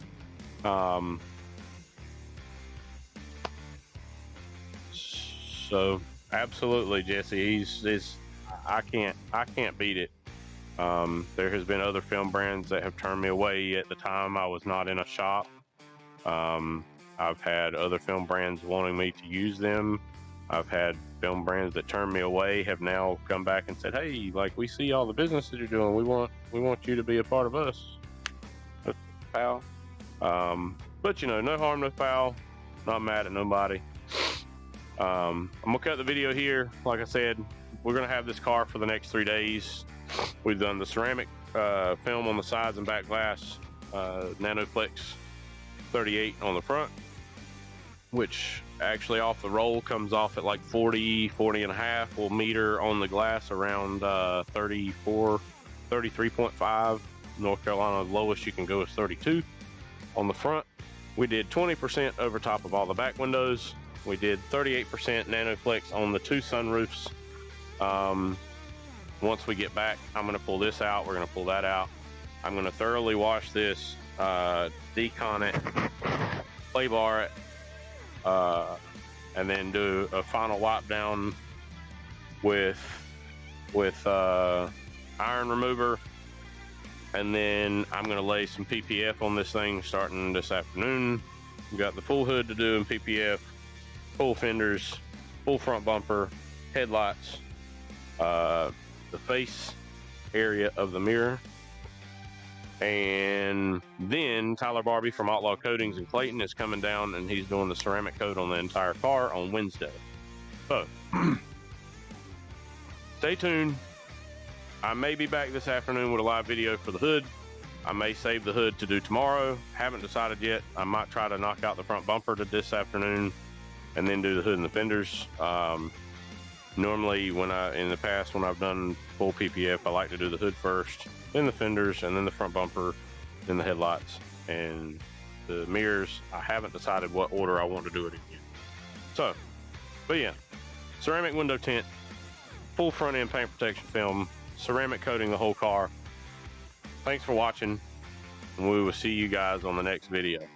So absolutely, Jesse, I can't beat it. There has been other film brands that have turned me away. At the time, I was not in a shop. I've had other film brands wanting me to use them. I've had film brands that turned me away have now come back and said, "Hey, like, we see all the business that you're doing. We want you to be a part of us, pal." But you know, no harm, no foul. Not mad at nobody. I'm gonna cut the video here. Like I said, we're gonna have this car for the next 3 days. We've done the ceramic film on the sides and back glass, Nanoflex 38 on the front, which actually off the roll comes off at like 40 and a half. We'll meter on the glass around 33.5. North Carolina, the lowest you can go is 32 on the front. We did 20% over top of all the back windows. We did 38% Nanoflex on the 2 sunroofs. Once we get back, I'm gonna pull this out. We're gonna pull that out. I'm gonna thoroughly wash this, decon it, play bar it, and then do a final wipe down with iron remover. And then I'm gonna lay some PPF on this thing starting this afternoon. We got the full hood to do in PPF, full fenders, full front bumper, headlights, the face area of the mirror. And then Tyler Barbie from Outlaw Coatings in Clayton is coming down, and he's doing the ceramic coat on the entire car on Wednesday. So stay tuned. I may be back this afternoon with a live video for the hood. I may save the hood to do tomorrow. Haven't decided yet. I might try to knock out the front bumper to this afternoon and then do the hood and the fenders. Normally in the past when I've done full PPF, I like to do the hood first, then the fenders, and then the front bumper, then the headlights and the mirrors. I haven't decided what order I want to do it in yet. So, but yeah, ceramic window tint, full front end paint protection film, ceramic coating the whole car. Thanks for watching, and we will see you guys on the next video.